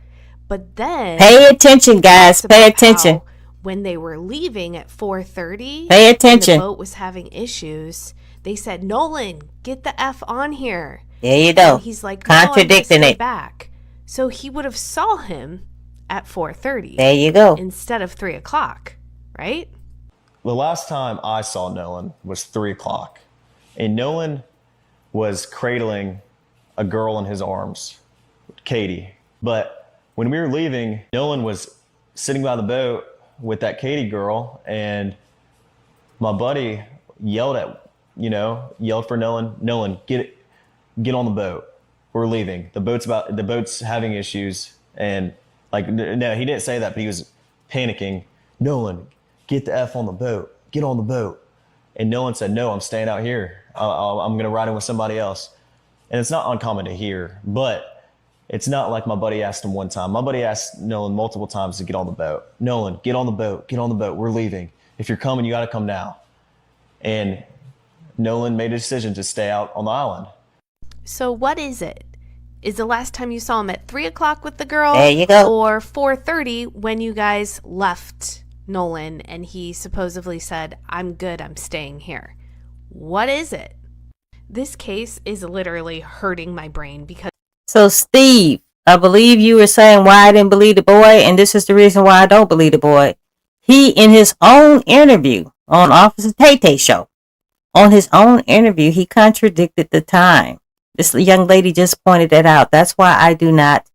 But then... Pay attention, guys. Pay attention. When they were leaving at 4:30, Pay attention. and the boat was having issues, they said, Nolan, get the F on here. There you go. And he's like, no, I'm gonna Contradicting stay it. back. So he would have saw him at 4:30. There you go. Instead of 3 o'clock, right? The last time I saw Nolan was 3 o'clock, and Nolan was cradling a girl in his arms, Katie. But when we were leaving, Nolan was sitting by the boat with that Katie girl, and my buddy yelled for Nolan, get on the boat. We're leaving. The boat's having issues. And no, he didn't say that, but he was panicking. Nolan, get the F on the boat. Get on the boat. And Nolan said, no, I'm staying out here. I'm going to ride in with somebody else. And it's not uncommon to hear, but it's not like my buddy asked him one time. My buddy asked Nolan multiple times to get on the boat. Nolan, get on the boat. Get on the boat. We're leaving. If you're coming, you got to come now. And Nolan made a decision to stay out on the island. So what is it? Is the last time you saw him at 3 o'clock with the girl? There you go. Or 4:30 when you guys left Nolan and he supposedly said, I'm good, I'm staying here. What is it? This case is literally hurting my brain because... So, Steve, I believe you were saying why I didn't believe the boy, and this is the reason why I don't believe the boy. He, in his own interview on Officer Tay-Tay show, he contradicted the time. This young lady just pointed that out. That's why I do not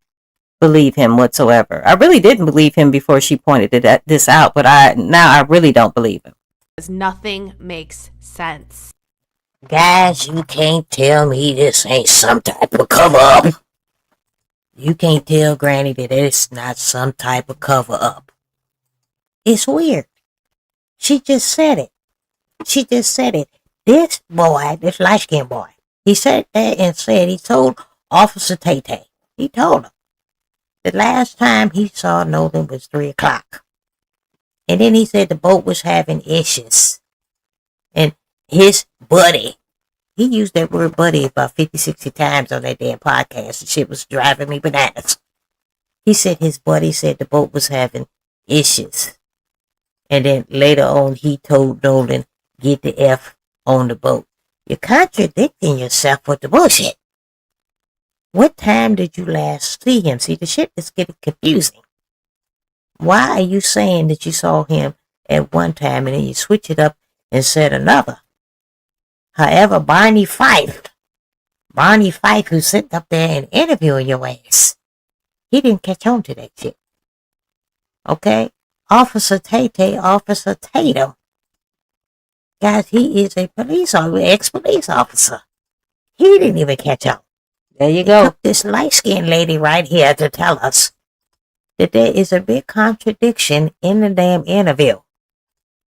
believe him whatsoever. I really didn't believe him before she pointed this out, but now I really don't believe him. Nothing makes sense. Guys, you can't tell me this ain't some type of cover-up. You can't tell Granny that it's not some type of cover-up. It's weird. She just said it. This boy, this light-skinned boy, he sat there and said he told Officer Tay-Tay. He told him the last time he saw Nolan was 3 o'clock. And then he said the boat was having issues. And his buddy, he used that word buddy about 50, 60 times on that damn podcast. The shit was driving me bananas. He said his buddy said the boat was having issues. And then later on, he told Nolan, get the F on the boat. You're contradicting yourself with the bullshit. What time did you last see him? See, the shit is getting confusing. Why are you saying that you saw him at one time and then you switch it up and said another? However, Barney Fife, who's sitting up there and interviewing your ass, he didn't catch on to that shit. Okay? Officer Officer Tatum. Guys, he is a police officer, ex-police officer. He didn't even catch on. There you go. This light-skinned lady right here to tell us that there is a big contradiction in the damn interview.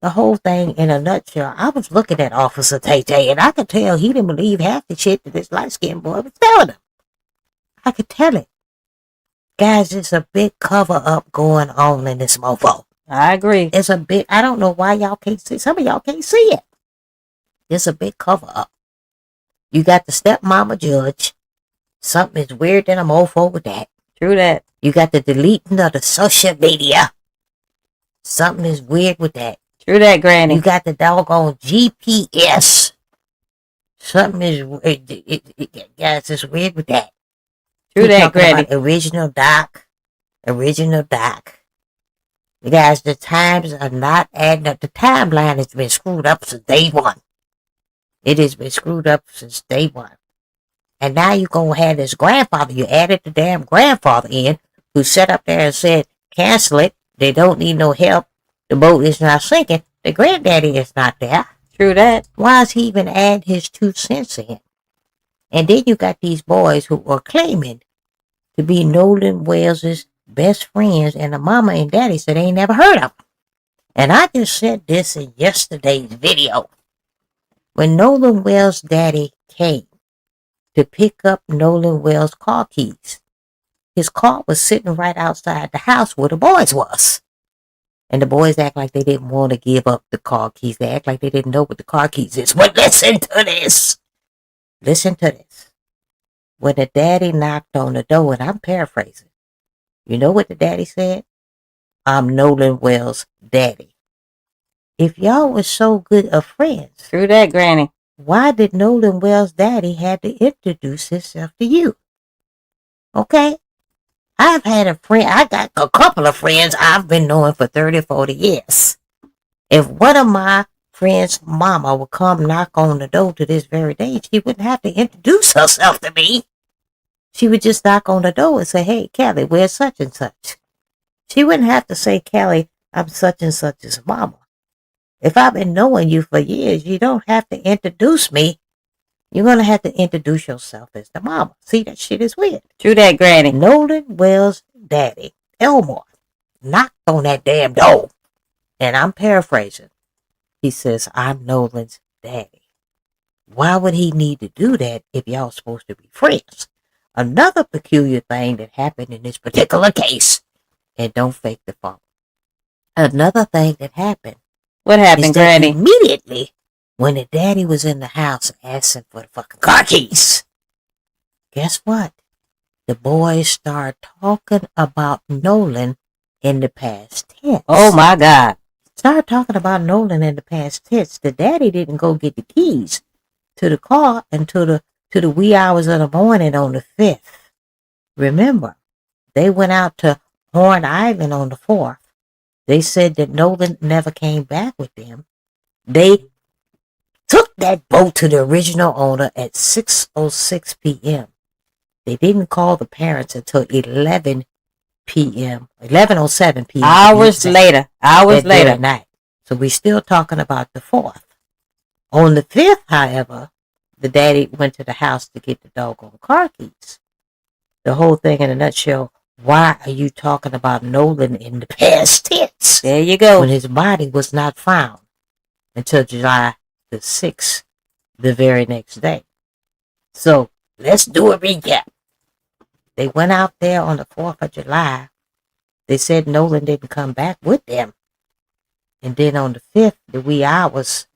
The whole thing in a nutshell. I was looking at Officer Tay and I could tell he didn't believe half the shit that this light-skinned boy was telling him. I could tell it. Guys, there's a big cover-up going on in this mofo. I agree. It's a big, I don't know why y'all can't see. Some of y'all can't see it. There's a big cover-up. You got the stepmama judge. Something is weird than a mofo with that. True that. You got the deleting of the social media. Something is weird with that. True that, Granny. You got the doggone GPS. Something is guys, it's weird with that. True that, Granny. Original doc. You guys, the times are not adding up. The timeline has been screwed up since day one. It has been screwed up since day one. And now you're going to have this grandfather. You added the damn grandfather in who sat up there and said, cancel it. They don't need no help. The boat is not sinking. The granddaddy is not there. True that. Why is he even add his 2 cents in? And then you got these boys who are claiming to be Nolan Wells' best friends, and the mama and daddy said they ain't never heard of him. And I just said this in yesterday's video. When Nolan Wells' daddy came to pick up Nolan Wells' car keys, his car was sitting right outside the house where the boys was. And the boys act like they didn't want to give up the car keys. They act like they didn't know what the car keys is. But listen to this. Listen to this. When the daddy knocked on the door, and I'm paraphrasing, you know what the daddy said? I'm Nolan Wells' daddy. If y'all was so good of friends, true that, Granny, why did Nolan Wells' daddy had to introduce himself to you? Okay? I've had a friend, I got a couple of friends I've been knowing for 30, 40 years. If one of my friends' mama would come knock on the door to this very day, she wouldn't have to introduce herself to me. She would just knock on the door and say, hey, Kelly, where's such and such? She wouldn't have to say, Kelly, I'm such and such's mama. If I've been knowing you for years, you don't have to introduce me. You're going to have to introduce yourself as the mama. See, that shit is weird. True that, Granny. Nolan Wells' daddy, Elmore, knocked on that damn door. And I'm paraphrasing. He says, I'm Nolan's daddy. Why would he need to do that if y'all supposed to be friends? Another peculiar thing that happened in this particular case, and don't fake the phone. Another thing that happened. What happened, Granny? Immediately, when the daddy was in the house asking for the fucking car keys, guess what? The boys started talking about Nolan in the past tense. Oh my God. Started talking about Nolan in the past tense. The daddy didn't go get the keys to the car until the wee hours of the morning on the 5th. Remember, they went out to Horn Island on the 4th. They said that Nolan never came back with them. They took that boat to the original owner at 6:06 p.m. They didn't call the parents until 11 p.m. 11:07 p.m. Hours later. At night. So we're still talking about the 4th. On the 5th, however, the daddy went to the house to get the doggone car keys. The whole thing in a nutshell, why are you talking about Nolan in the past tense? There you go. When his body was not found until July the 6th, the very next day. So let's do a recap. They went out there on the 4th of July. They said Nolan didn't come back with them. And then on the 5th, the wee hours,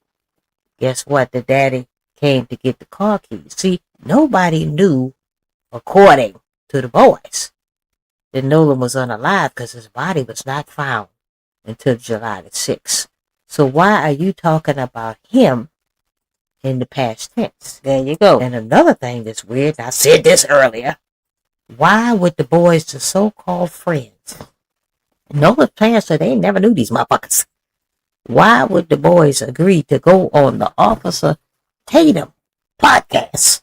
guess what? The daddy came to get the car keys. See, nobody knew, according to the boys, that Nolan was unalive because his body was not found until July the 6th. So why are you talking about him in the past tense? There you go. And another thing that's weird, and I said this earlier, why would the boys, the so-called friends, Nolan's parents said they never knew these motherfuckers. Why would the boys agree to go on the Officer Tatum podcast?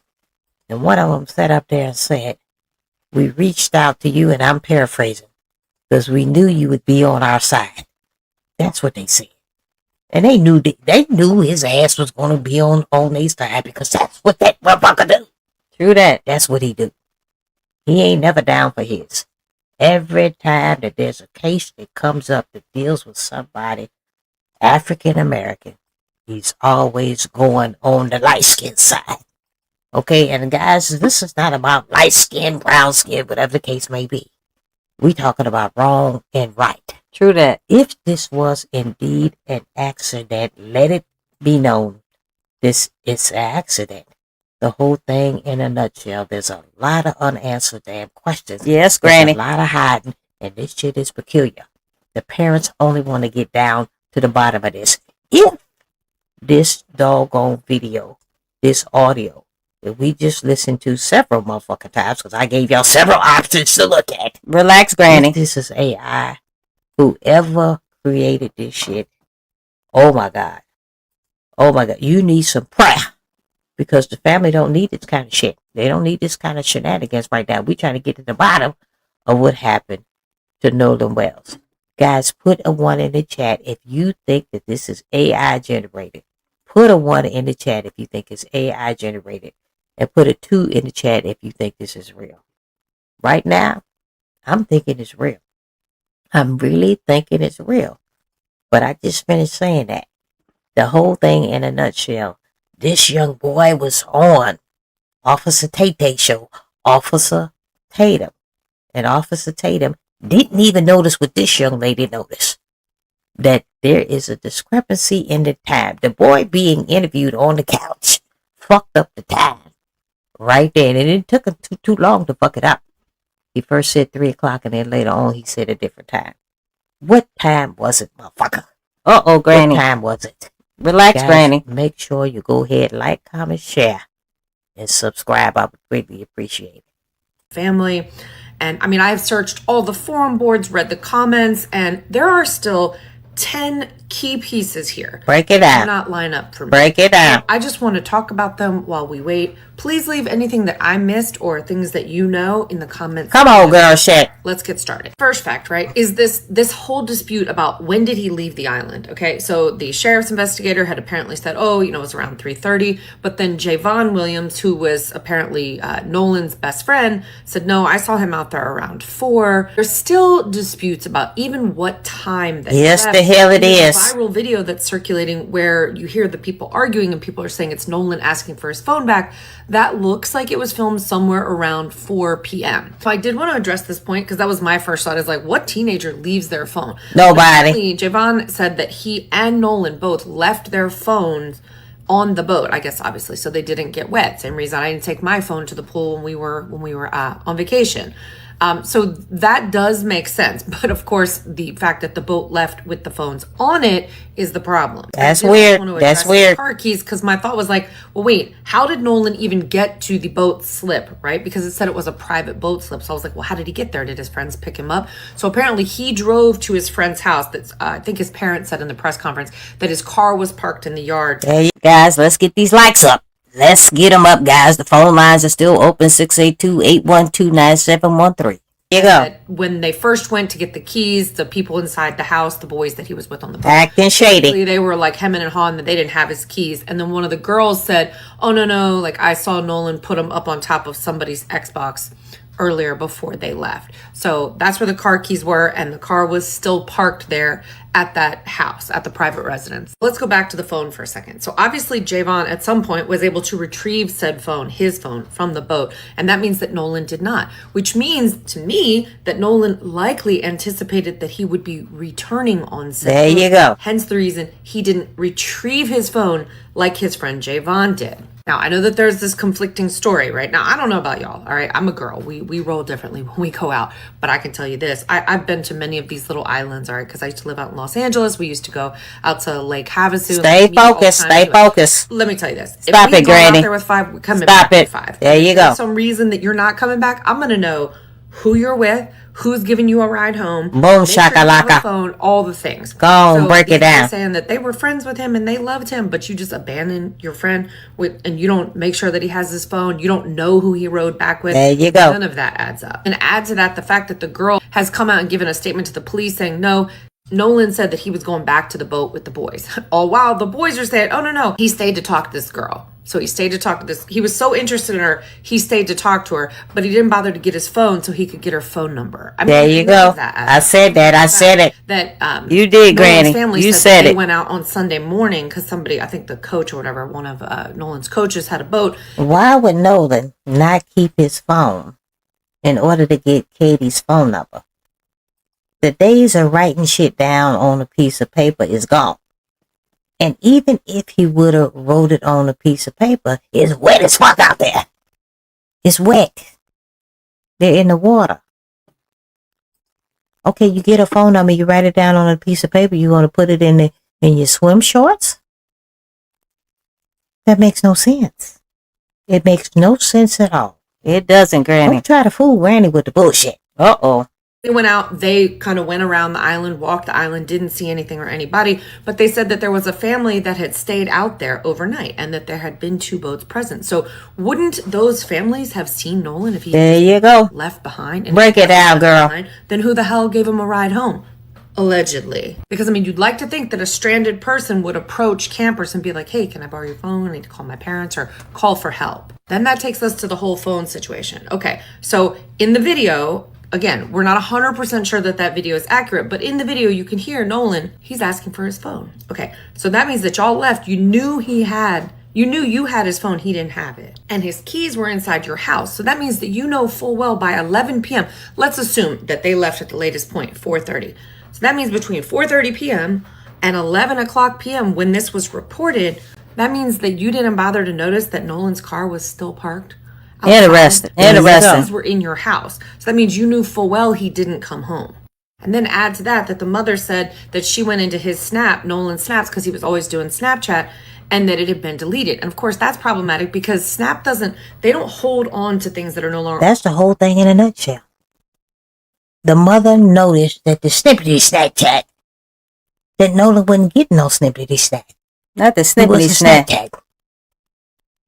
And one of them sat up there and said, we reached out to you, and I'm paraphrasing, because we knew you would be on our side. That's what they said. And they knew his ass was going to be on their side because that's what that motherfucker do. True that. That's what he do. He ain't never down for his. Every time that there's a case that comes up that deals with somebody African American, he's always going on the light skin side. Okay, and guys, this is not about light skin, brown skin, whatever the case may be. We talking about wrong and right. True that. If this was indeed an accident, let it be known this is an accident. The whole thing in a nutshell, there's a lot of unanswered damn questions. Yes, Granny. There's a lot of hiding, and this shit is peculiar. The parents only want to get down to the bottom of this. If this doggone video, this audio, that we just listened to several motherfucking times, because I gave y'all several options to look at. Relax, Granny. If this is AI, whoever created this shit, oh my God. Oh my God. You need some prayer. Because the family don't need this kind of shit. They don't need this kind of shenanigans right now. We're trying to get to the bottom of what happened to Nolan Wells. Guys, put a 1 in the chat if you think that this is AI generated. Put a 1 in the chat if you think it's AI generated. And put a 2 in the chat if you think this is real. Right now, I'm thinking it's real. I'm really thinking it's real. But I just finished saying that. The whole thing in a nutshell. This young boy was on Officer Tay show, Officer Tatum. And Officer Tatum didn't even notice what this young lady noticed. That there is a discrepancy in the time. The boy being interviewed on the couch fucked up the time. Right there. And it took him too long to fuck it up. He first said 3 o'clock and then later on he said a different time. What time was it, motherfucker? Uh-oh, Granny. What time was it? Relax, Guys, Granny. Make sure you go ahead, like, comment, share, and subscribe. I would greatly appreciate it. Family. And I mean, I've searched all the forum boards, read the comments, and there are still 10 key pieces here. Break it out. Do not line up for me. Break it out. I just want to talk about them while we wait. Please leave anything that I missed or things that you know in the comments. Come on, girl, shit. Let's get started. First fact, right, is this whole dispute about when did he leave the island, okay? So the sheriff's investigator had apparently said, oh, it was around 3:30, but then Javon Williams, who was apparently Nolan's best friend, said, no, I saw him out there around 4. There's still disputes about even what time that yes, he left. The hell it is. There's a viral video that's circulating where you hear the people arguing and people are saying it's Nolan asking for his phone back. That looks like it was filmed somewhere around 4 p.m. So I did want to address this point because that was my first thought, is like, what teenager leaves their phone? Nobody. Javon said that he and Nolan both left their phones on the boat, I guess, obviously, so they didn't get wet. Same reason I didn't take my phone to the pool when we were on vacation. So that does make sense. But of course, the fact that the boat left with the phones on it is the problem. That's weird. That's weird. Car keys, because my thought was like, well, wait, how did Nolan even get to the boat slip, right? Because it said it was a private boat slip. So I was like, well, how did he get there? Did his friends pick him up? So apparently he drove to his friend's house. That's I think his parents said in the press conference that his car was parked in the yard. Hey, guys, let's get these likes up. Let's get them up, guys. The phone lines are still open, 682-812-9713. You go. When they first went to get the keys, the people inside the house, the boys that he was with on the boat, acting shady. They were like hemming and hawing that they didn't have his keys. And then one of the girls said, oh, no, like I saw Nolan put them up on top of somebody's Xbox earlier before they left. So that's where the car keys were, and the car was still parked there at that house, at the private residence. Let's go back to the phone for a second. So obviously Javon at some point was able to retrieve said phone, his phone, from the boat. And that means that Nolan did not, which means to me that Nolan likely anticipated that he would be returning on said There boat. you go. Hence the reason he didn't retrieve his phone like his friend Javon did. Now, I know that there's this conflicting story, right? Now, I don't know about y'all, all right? I'm a girl. We roll differently when we go out. But I can tell you this. I've been to many of these little islands, all right? Because I used to live out in Los Angeles. We used to go out to Lake Havasu. Stay focused. Stay focused. Let me tell you this. Stop if it, we go out Granny. there with 5, we come Stop back with it. 5. There you If go. there's some reason that you're not coming back, I'm going to know who you're with, who's giving you a ride home. Boom, make sure you have a shakalaka. phone, all the things. Go on, break it these guys down. saying that they were friends with him and they loved him, but you just abandon your friend with, and you don't make sure that he has his phone. You don't know who he rode back with. There you go. None of that adds up. And add to that the fact that the girl has come out and given a statement to the police saying, no, Nolan said that he was going back to the boat with the boys. All while the boys are saying, oh, no, he stayed to talk to this girl. So he stayed to talk to this. He was so interested in her, he stayed to talk to her, but he didn't bother to get his phone so he could get her phone number. I mean, There you go. I said that. I said it. That You did, Nolan's Granny. family You said said that they it. went out on Sunday morning because somebody, I think the coach or whatever, one of Nolan's coaches had a boat. Why would Nolan not keep his phone in order to get Katie's phone number? The days of writing shit down on a piece of paper is gone. And even if he would have wrote it on a piece of paper, it's wet as fuck out there. It's wet. They're in the water. Okay, you get a phone number, you write it down on a piece of paper, you want to put it in your swim shorts? That makes no sense. It makes no sense at all. It doesn't, Granny. Don't try to fool Granny with the bullshit. Uh-oh. They went out, they kind of went around the island, walked the island, didn't see anything or anybody, but they said that there was a family that had stayed out there overnight and that there had been 2 boats present. So wouldn't those families have seen Nolan if he There you go. left behind? And Break if he it down, left girl. behind, then who the hell gave him a ride home? Allegedly. Because, I mean, you'd like to think that a stranded person would approach campers and be like, hey, can I borrow your phone? I need to call my parents or call for help. Then that takes us to the whole phone situation. Okay, so in the video, again, we're not 100% sure that that video is accurate, but in the video you can hear Nolan, he's asking for his phone. Okay, so that means that y'all left, you knew you had his phone, he didn't have it. And his keys were inside your house. So that means that you know full well by 11 p.m., let's assume that they left at the latest point, 4:30. So that means between 4:30 p.m. and 11 o'clock p.m. when this was reported, that means that you didn't bother to notice that Nolan's car was still parked. Interesting. Keys were in your house. So that means you knew full well he didn't come home. And then add to that the mother said that she went into his Nolan's snaps, because he was always doing Snapchat, and that it had been deleted. And of course, that's problematic because Snap they don't hold on to things that are no longer. That's the whole thing in a nutshell. The mother noticed that the snippety snack chat, that Nolan wouldn't get no snippety snack. Not the It was snippety a snack. tag.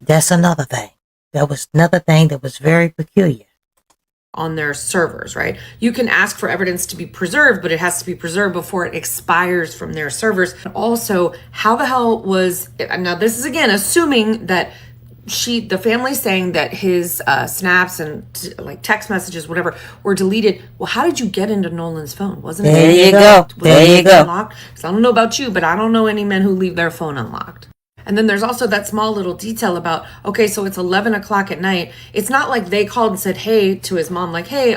That's another thing. That was another thing that was very peculiar. On their servers, right? You can ask for evidence to be preserved, but it has to be preserved before it expires from their servers. Also, how the hell was, now this is again assuming that the family saying that his snaps and like text messages, whatever, were deleted. Well, how did you get into Nolan's phone? Wasn't it? There you go. There you go. Unlocked? Because I don't know about you, but I don't know any men who leave their phone unlocked. And then there's also that small little detail about, okay, so it's 11 o'clock at night. It's not like they called and said, hey, to his mom, like, hey,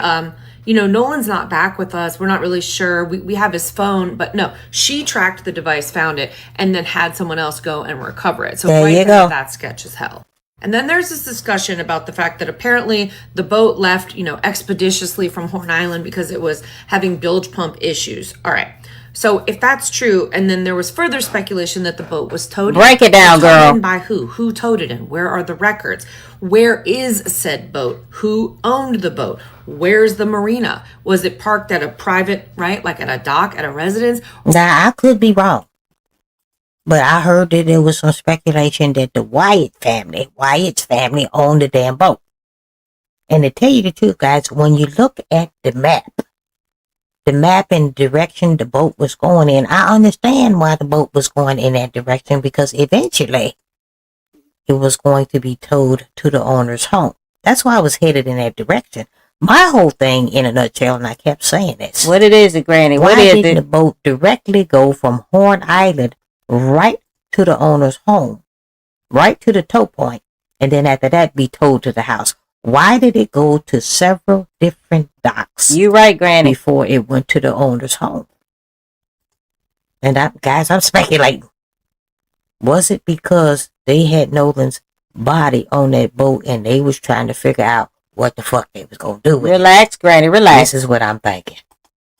Nolan's not back with us. We're not really sure. We have his phone. But no, she tracked the device, found it, and then had someone else go and recover it. So There you go. That sketch is hell. And then there's this discussion about the fact that apparently the boat left, expeditiously from Horn Island because it was having bilge pump issues. All right. So if that's true, and then there was further speculation that the boat was towed. Break it down, girl. By who? Who towed it in? Where are the records? Where is said boat? Who owned the boat? Where's the marina? Was it parked at a private, right? Like at a dock, at a residence? Now, I could be wrong, but I heard that there was some speculation that the Wyatt's family owned the damn boat. And to tell you the truth, guys, when you look at the map and direction the boat was going in, I understand why the boat was going in that direction, because eventually it was going to be towed to the owner's home. That's why I was headed in that direction. My whole thing in a nutshell, and I kept saying this. What it is, Granny? Why What is didn't it? the boat directly go from Horn Island right to the owner's home, right to the tow point, and then after that be towed to the house? Why did it go to several different docks? You right, Granny. Before it went to the owner's home. And I'm speculating. Was it because they had Nolan's body on that boat and they was trying to figure out what the fuck they was gonna do with Relax, Granny, relax. This is what I'm thinking.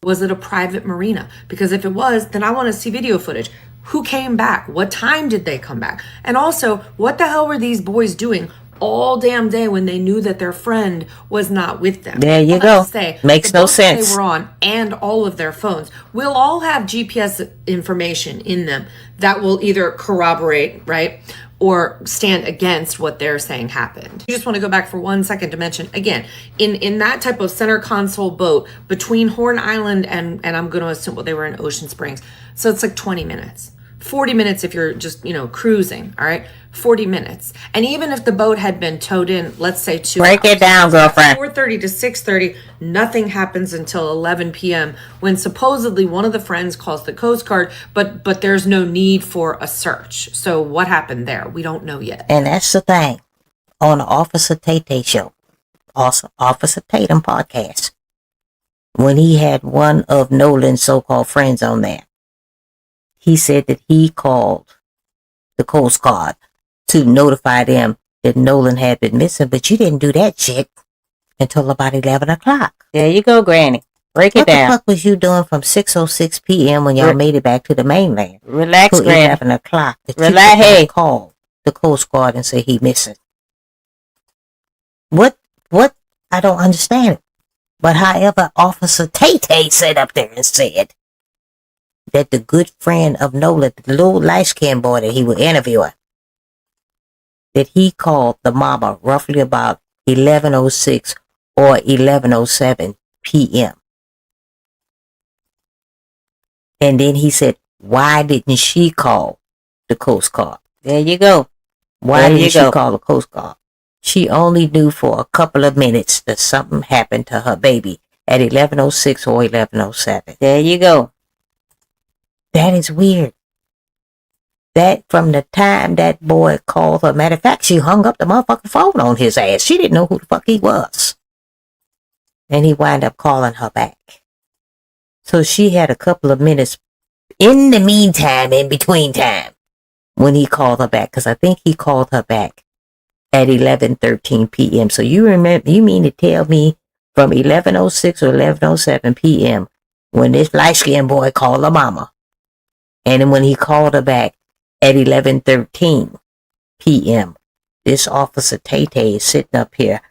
Was it a private marina? Because if it was, then I want to see video footage. Who came back? What time did they come back? And also, what the hell were these boys doing all damn day when they knew that their friend was not with them? There you go. Makes no boats that sense. They were on, and all of their phones will all have GPS information in them that will either corroborate, right, or stand against what they're saying happened. You just want to go back for 1 second to mention again, in that type of center console boat between Horn Island and I'm going to assume they were in Ocean Springs, so it's like 20 minutes. 40 minutes if you're just, cruising, all right? 40 minutes. And even if the boat had been towed in, let's say 2 Break it down, girlfriend. 4:30 to 6:30, nothing happens until 11 p.m. when supposedly one of the friends calls the Coast Guard, but there's no need for a search. So what happened there? We don't know yet. And that's the thing. On the Officer Tay show, also Officer Tatum podcast, when he had one of Nolan's so-called friends on there, he said that he called the Coast Guard to notify them that Nolan had been missing, but you didn't do that shit until about 11 o'clock. There you go, Granny. Break it down. What the fuck was you doing from 6:06 p.m. when y'all made it back to the mainland? Relax, to Granny. 11 o'clock. Relax, hey. Call the Coast Guard and say he missing. What? I don't understand it. But however, Officer Tay sat up there and said that the good friend of Nolan, the little light-skinned boy that he was interviewing, that he called the mama roughly about 11:06 or 11:07 p.m. And then he said, why didn't she call the Coast Guard? There you go. Why didn't she call the Coast Guard? She only knew for a couple of minutes that something happened to her baby at 11:06 or 11:07. There you go. That is weird. That from the time that boy called her, matter of fact, she hung up the motherfucking phone on his ass. She didn't know who the fuck he was. And he wound up calling her back. So she had a couple of minutes in the meantime, in between time, when he called her back. Because I think he called her back at 11:13 p.m. So you mean to tell me from 11:06 or 11:07 p.m. when this light-skinned boy called her mama, and then when he called her back at 11:13 p.m., this Officer Tay is sitting up here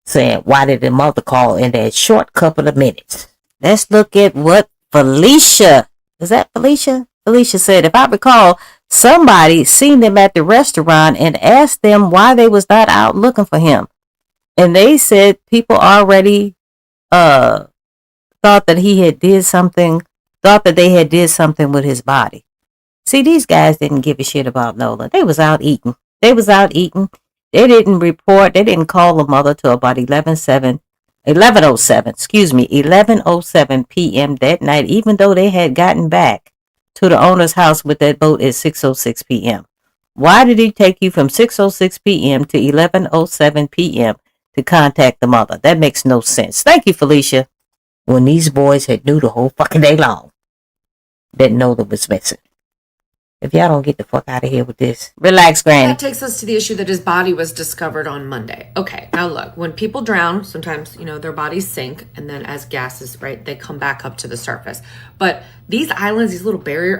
saying, why did the mother call in that short couple of minutes? Let's look at what Felicia, is that Felicia? Felicia said, if I recall, somebody seen them at the restaurant and asked them why they was not out looking for him. And they said people already thought that he had did something, thought that they had did something with his body. See, these guys didn't give a shit about Nolan. They was out eating. They didn't report. They didn't call the mother till about 11:07 p.m. that night, even though they had gotten back to the owner's house with that boat at 6:06 p.m. Why did it take you from 6:06 p.m. to 11:07 p.m. to contact the mother? That makes no sense. Thank you, Felicia. When these boys had knew the whole fucking day long that Nolan was missing. If y'all don't get the fuck out of here with this. Relax, Granny. That takes us to the issue that his body was discovered on Monday. Okay, now look, when people drown, sometimes, their bodies sink, and then as gases, right, they come back up to the surface. But these islands, these little barrier,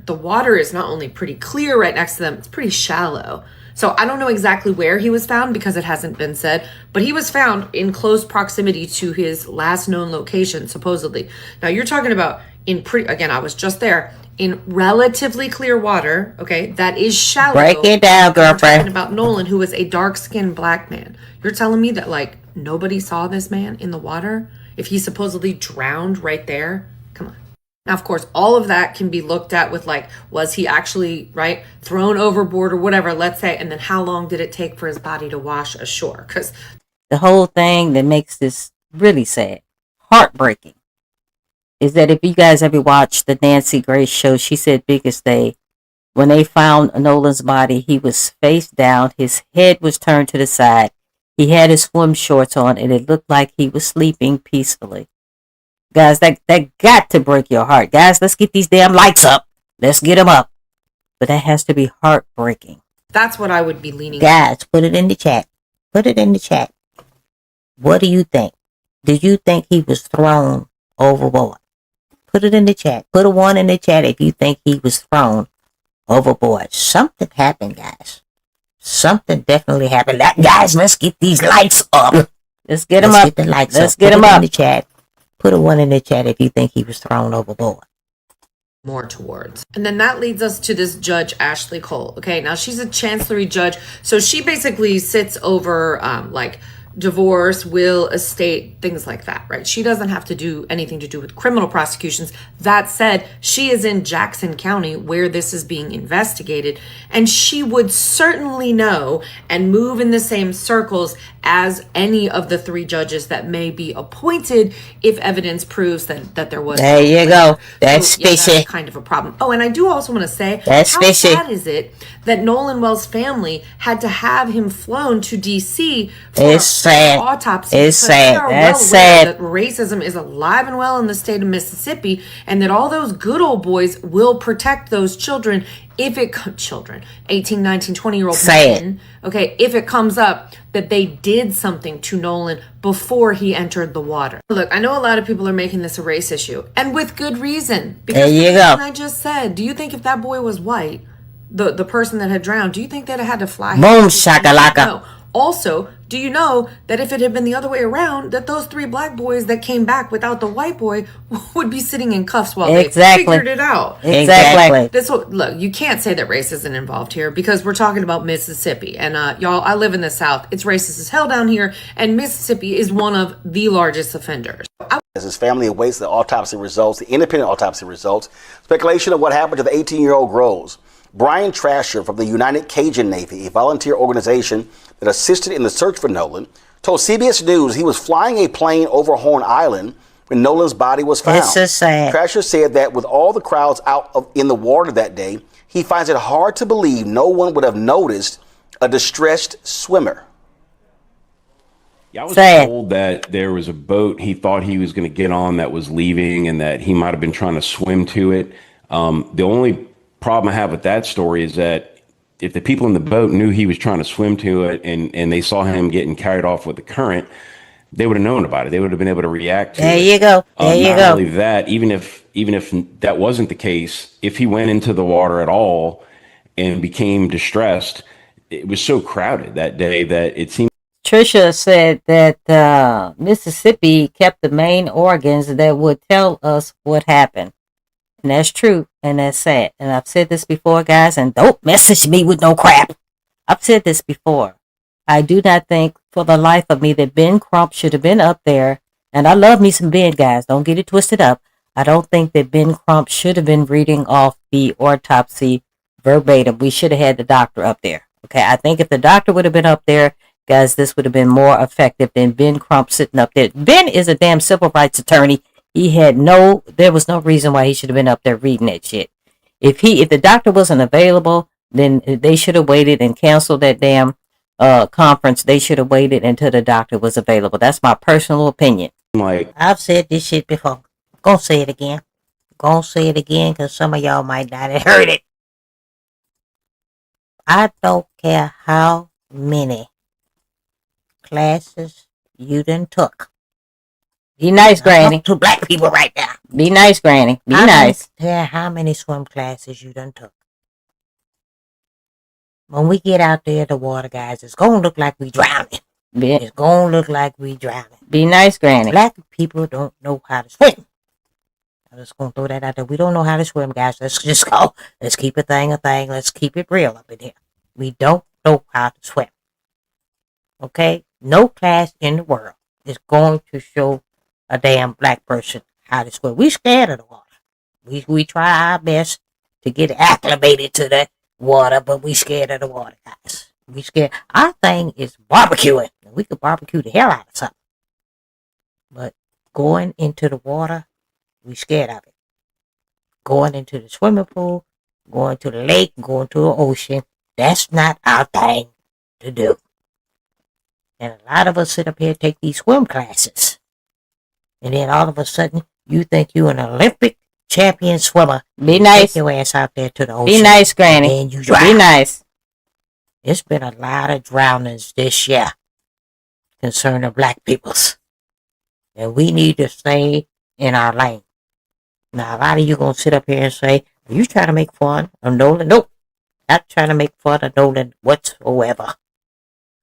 the water is not only pretty clear right next to them, it's pretty shallow. So I don't know exactly where he was found because it hasn't been said, but he was found in close proximity to his last known location, supposedly. Now you're talking about again, I was just there, in relatively clear water, okay, that is shallow. Break it down, girlfriend. I'm talking about Nolan, who was a dark-skinned black man. You're telling me that, nobody saw this man in the water? If he supposedly drowned right there? Come on. Now, of course, all of that can be looked at with, was he actually, right, thrown overboard or whatever, let's say, and then how long did it take for his body to wash ashore? Because the whole thing that makes this really sad, heartbreaking, is that if you guys ever watched the Nancy Grace show, she said biggest day, when they found Nolan's body, he was face down, his head was turned to the side, he had his swim shorts on, and it looked like he was sleeping peacefully. Guys, that got to break your heart. Guys, let's get these damn lights up. Let's get them up. But that has to be heartbreaking. That's what I would be leaning. Guys, put it in the chat. Put it in the chat. What do you think? Do you think he was thrown overboard? Put it in the chat. Put a 1 in the chat if you think he was thrown overboard. Something happened, guys. Something definitely happened. Guys, let's get these lights up. Let's get them up. Get the lights let's up. get them up. In the chat. Put a 1 in the chat if you think he was thrown overboard. More towards. And then that leads us to this Judge Ashley Cole. Okay, now she's a chancellery judge, so she basically sits over like divorce, will, estate, things like that, right? She doesn't have to do anything to do with criminal prosecutions. That said, she is in Jackson County where this is being investigated, and she would certainly know and move in the same circles as any of the 3 judges that may be appointed if evidence proves that there was. There you go. That's so, yeah, fishy. that's kind of a problem. Oh, and I do also want to say, that's how fishy. sad is it that Nolan Wells' family had to have him flown to D.C. for it's sad. autopsy? It's sad. That's sad. That racism is alive and well in the state of Mississippi, and that all those good old boys will protect those children if it 18, 19, 20-year-old men, okay, if it comes up that they did something to Nolan before he entered the water. Look, I know a lot of people are making this a race issue, and with good reason. Because there you go. I just said, do you think if that boy was white, the person that had drowned, do you think they'd have had to fly? Boom shakalaka. No. Also, do you know that if it had been the other way around, that those 3 black boys that came back without the white boy would be sitting in cuffs while they figured it out? Exactly. Look, you can't say that race isn't involved here because we're talking about Mississippi. And y'all, I live in the South. It's racist as hell down here. And Mississippi is one of the largest offenders. As his family awaits the autopsy results, the independent autopsy results, speculation of what happened to the 18-year-old grows. Brian Trasher from the United Cajun Navy, a volunteer organization that assisted in the search for Nolan, told CBS News he was flying a plane over Horn Island when Nolan's body was found. It's so sad. Trasher said that with all the crowds in the water that day, he finds it hard to believe no one would have noticed a distressed swimmer. Yeah, I was told that there was a boat he thought he was going to get on that was leaving and that he might have been trying to swim to it. The only problem I have with that story is that if the people in the boat knew he was trying to swim to it and they saw him getting carried off with the current, they would have known about it. They would have been able to react to it. There you go. There you go. Not only that, even if that wasn't the case, if he went into the water at all and became distressed, it was so crowded that day that it seemed. Trisha said that Mississippi kept the main organs that would tell us what happened. And that's true, and that's sad. And I've said this before, guys, and don't message me with no crap. I've said this before. I do not think for the life of me that Ben Crump should have been up there. And I love me some Ben, guys. Don't get it twisted up. I don't think that Ben Crump should have been reading off the autopsy verbatim. We should have had the doctor up there. Okay, I think if the doctor would have been up there, guys, this would have been more effective than Ben Crump sitting up there. Ben is a damn civil rights attorney. There was no reason why he should have been up there reading that shit. If the doctor wasn't available, then they should have waited and canceled that damn conference. They should have waited until the doctor was available. That's my personal opinion. I've said this shit before. Gonna say it again. Gonna say it again because some of y'all might not have heard it. I don't care how many classes you done took. Be nice, Granny. To black people right now. Be nice, Granny. Be nice. I don't care how many swim classes you done took. When we get out there in the water, guys, it's gonna look like we drowning. It's gonna look like we drowning. Be nice, Granny. Black people don't know how to swim. I'm just gonna throw that out there. We don't know how to swim, guys. Let's just go. Let's keep a thing a thing. Let's keep it real up in here. We don't know how to swim. Okay? No class in the world is going to show a damn black person how to swim. We scared of the water. We try our best to get acclimated to the water, but we scared of the water, guys. We scared. Our thing is barbecuing. We could barbecue the hell out of something. But going into the water, we scared of it. Going into the swimming pool, going to the lake, going to the ocean, that's not our thing to do. And a lot of us sit up here and take these swim classes. And then all of a sudden, you think you're an Olympic champion swimmer. Be nice. Take your ass out there to the ocean. Be nice, Granny. And you drown. Be nice. It's been a lot of drownings this year concerning black peoples. And we need to stay in our lane. Now, a lot of you going to sit up here and say, are you trying to make fun of Nolan? Nope. Not trying to make fun of Nolan whatsoever.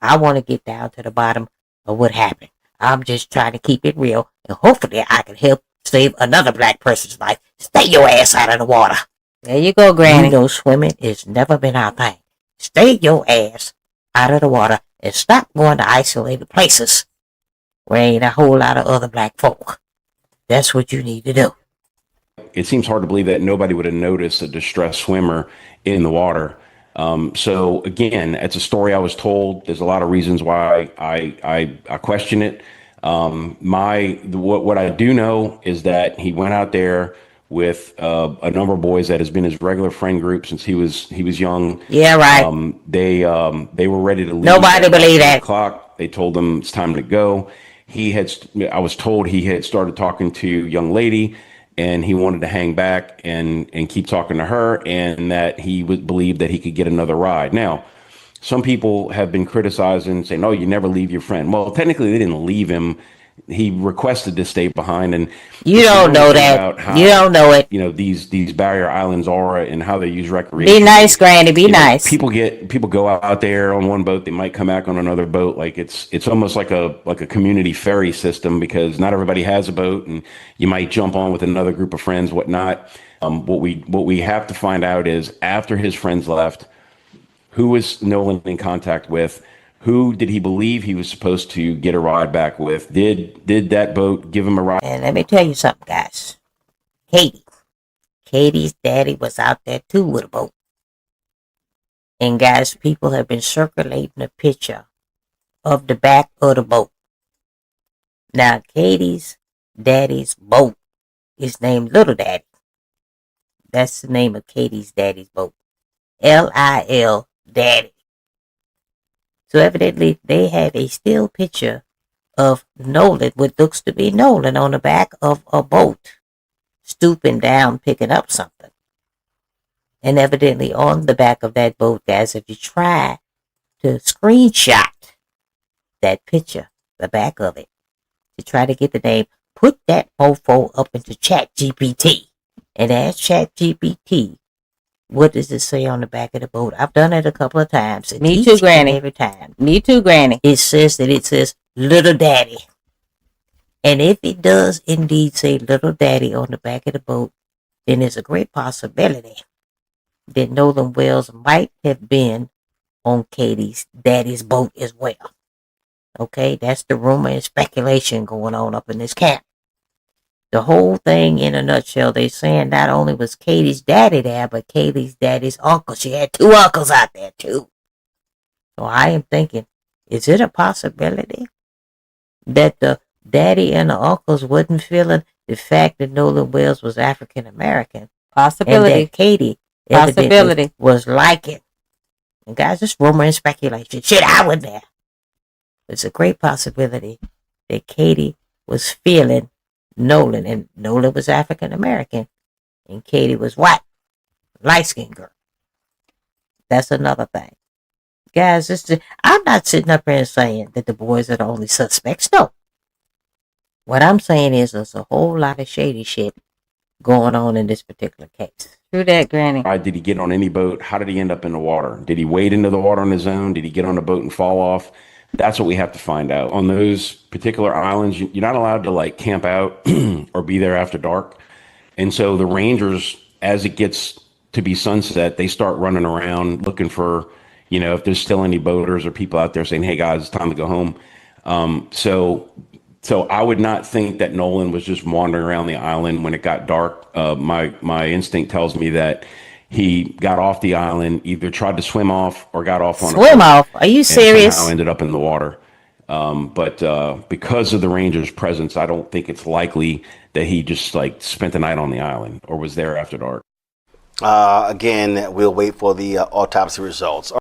I want to get down to the bottom of what happened. I'm just trying to keep it real, and hopefully I can help save another black person's life. Stay your ass out of the water. There you go, Granny. You know swimming has never been our thing. Stay your ass out of the water and stop going to isolated places where ain't a whole lot of other black folk. That's what you need to do. It seems hard to believe that nobody would have noticed a distressed swimmer in the water. So again, it's a story I was told. There's a lot of reasons why I question it. What I do know is that he went out there with a number of boys that has been his regular friend group since he was young. Yeah, right. They were ready to leave. Nobody believe that. O'clock. They told him it's time to go. I was told he had started talking to a young lady, and he wanted to hang back and keep talking to her, and that he would believe that he could get another ride. Now, some people have been criticizing, saying, "Oh, you never leave your friend." Well, technically, they didn't leave him. He requested to stay behind, and you don't know that. How, you don't know it. You know these barrier islands are and how they use recreation. Be nice, Granny. Be nice. People go out there on one boat. They might come back on another boat. Like it's almost like a community ferry system, because not everybody has a boat, and you might jump on with another group of friends, whatnot. What we have to find out is, after his friends left, who was Nolan in contact with? Who did he believe he was supposed to get a ride back with? Did that boat give him a ride? And let me tell you something, guys. Katie's daddy was out there too with a boat. And guys, people have been circulating a picture of the back of the boat. Now, Katie's daddy's boat is named Little Daddy. That's the name of Katie's daddy's boat. L-I-L Daddy. So evidently, they have a still picture of Nolan, what looks to be Nolan, on the back of a boat, stooping down, picking up something. And evidently, on the back of that boat, guys, if you try to screenshot that picture, the back of it, to try to get the name, put that mofo up into ChatGPT and ask ChatGPT, what does it say on the back of the boat? I've done it a couple of times. Me too, Granny. Every time. Me too, Granny. It says Little Daddy. And if it does indeed say Little Daddy on the back of the boat, then there's a great possibility that Nolan Wells might have been on Katie's daddy's boat as well. Okay, that's the rumor and speculation going on up in this camp. The whole thing in a nutshell, they're saying not only was Katie's daddy there, but Katie's daddy's uncle. She had two uncles out there too. So I am thinking, is it a possibility that the daddy and the uncles wasn't feeling the fact that Nolan Wells was African American? Possibility. And that Katie evidently was like it. And guys, it's rumor and speculation. Shit, I was there. It's a great possibility that Katie was feeling Nolan, and Nolan was African American, and Katie was white, light-skinned girl. That's another thing, guys. I'm not sitting up here and saying that the boys are the only suspects. No, what I'm saying is there's a whole lot of shady shit going on in this particular case. True that, Granny. Did he get on any boat? How did he end up in the water? Did he wade into the water on his own? Did he get on a boat and fall off? That's what we have to find out. On those particular islands, you're not allowed to camp out or be there after dark. And so the rangers, as it gets to be sunset, they start running around looking for, if there's still any boaters or people out there saying, "Hey guys, it's time to go home." So I would not think that Nolan was just wandering around the island when it got dark. My instinct tells me that he got off the island, either tried to swim off or got off on swim off. Are you serious? Somehow ended up in the water. But because of the Rangers' presence, I don't think it's likely that he just like spent the night on the island or was there after dark. Again, we'll wait for the autopsy results.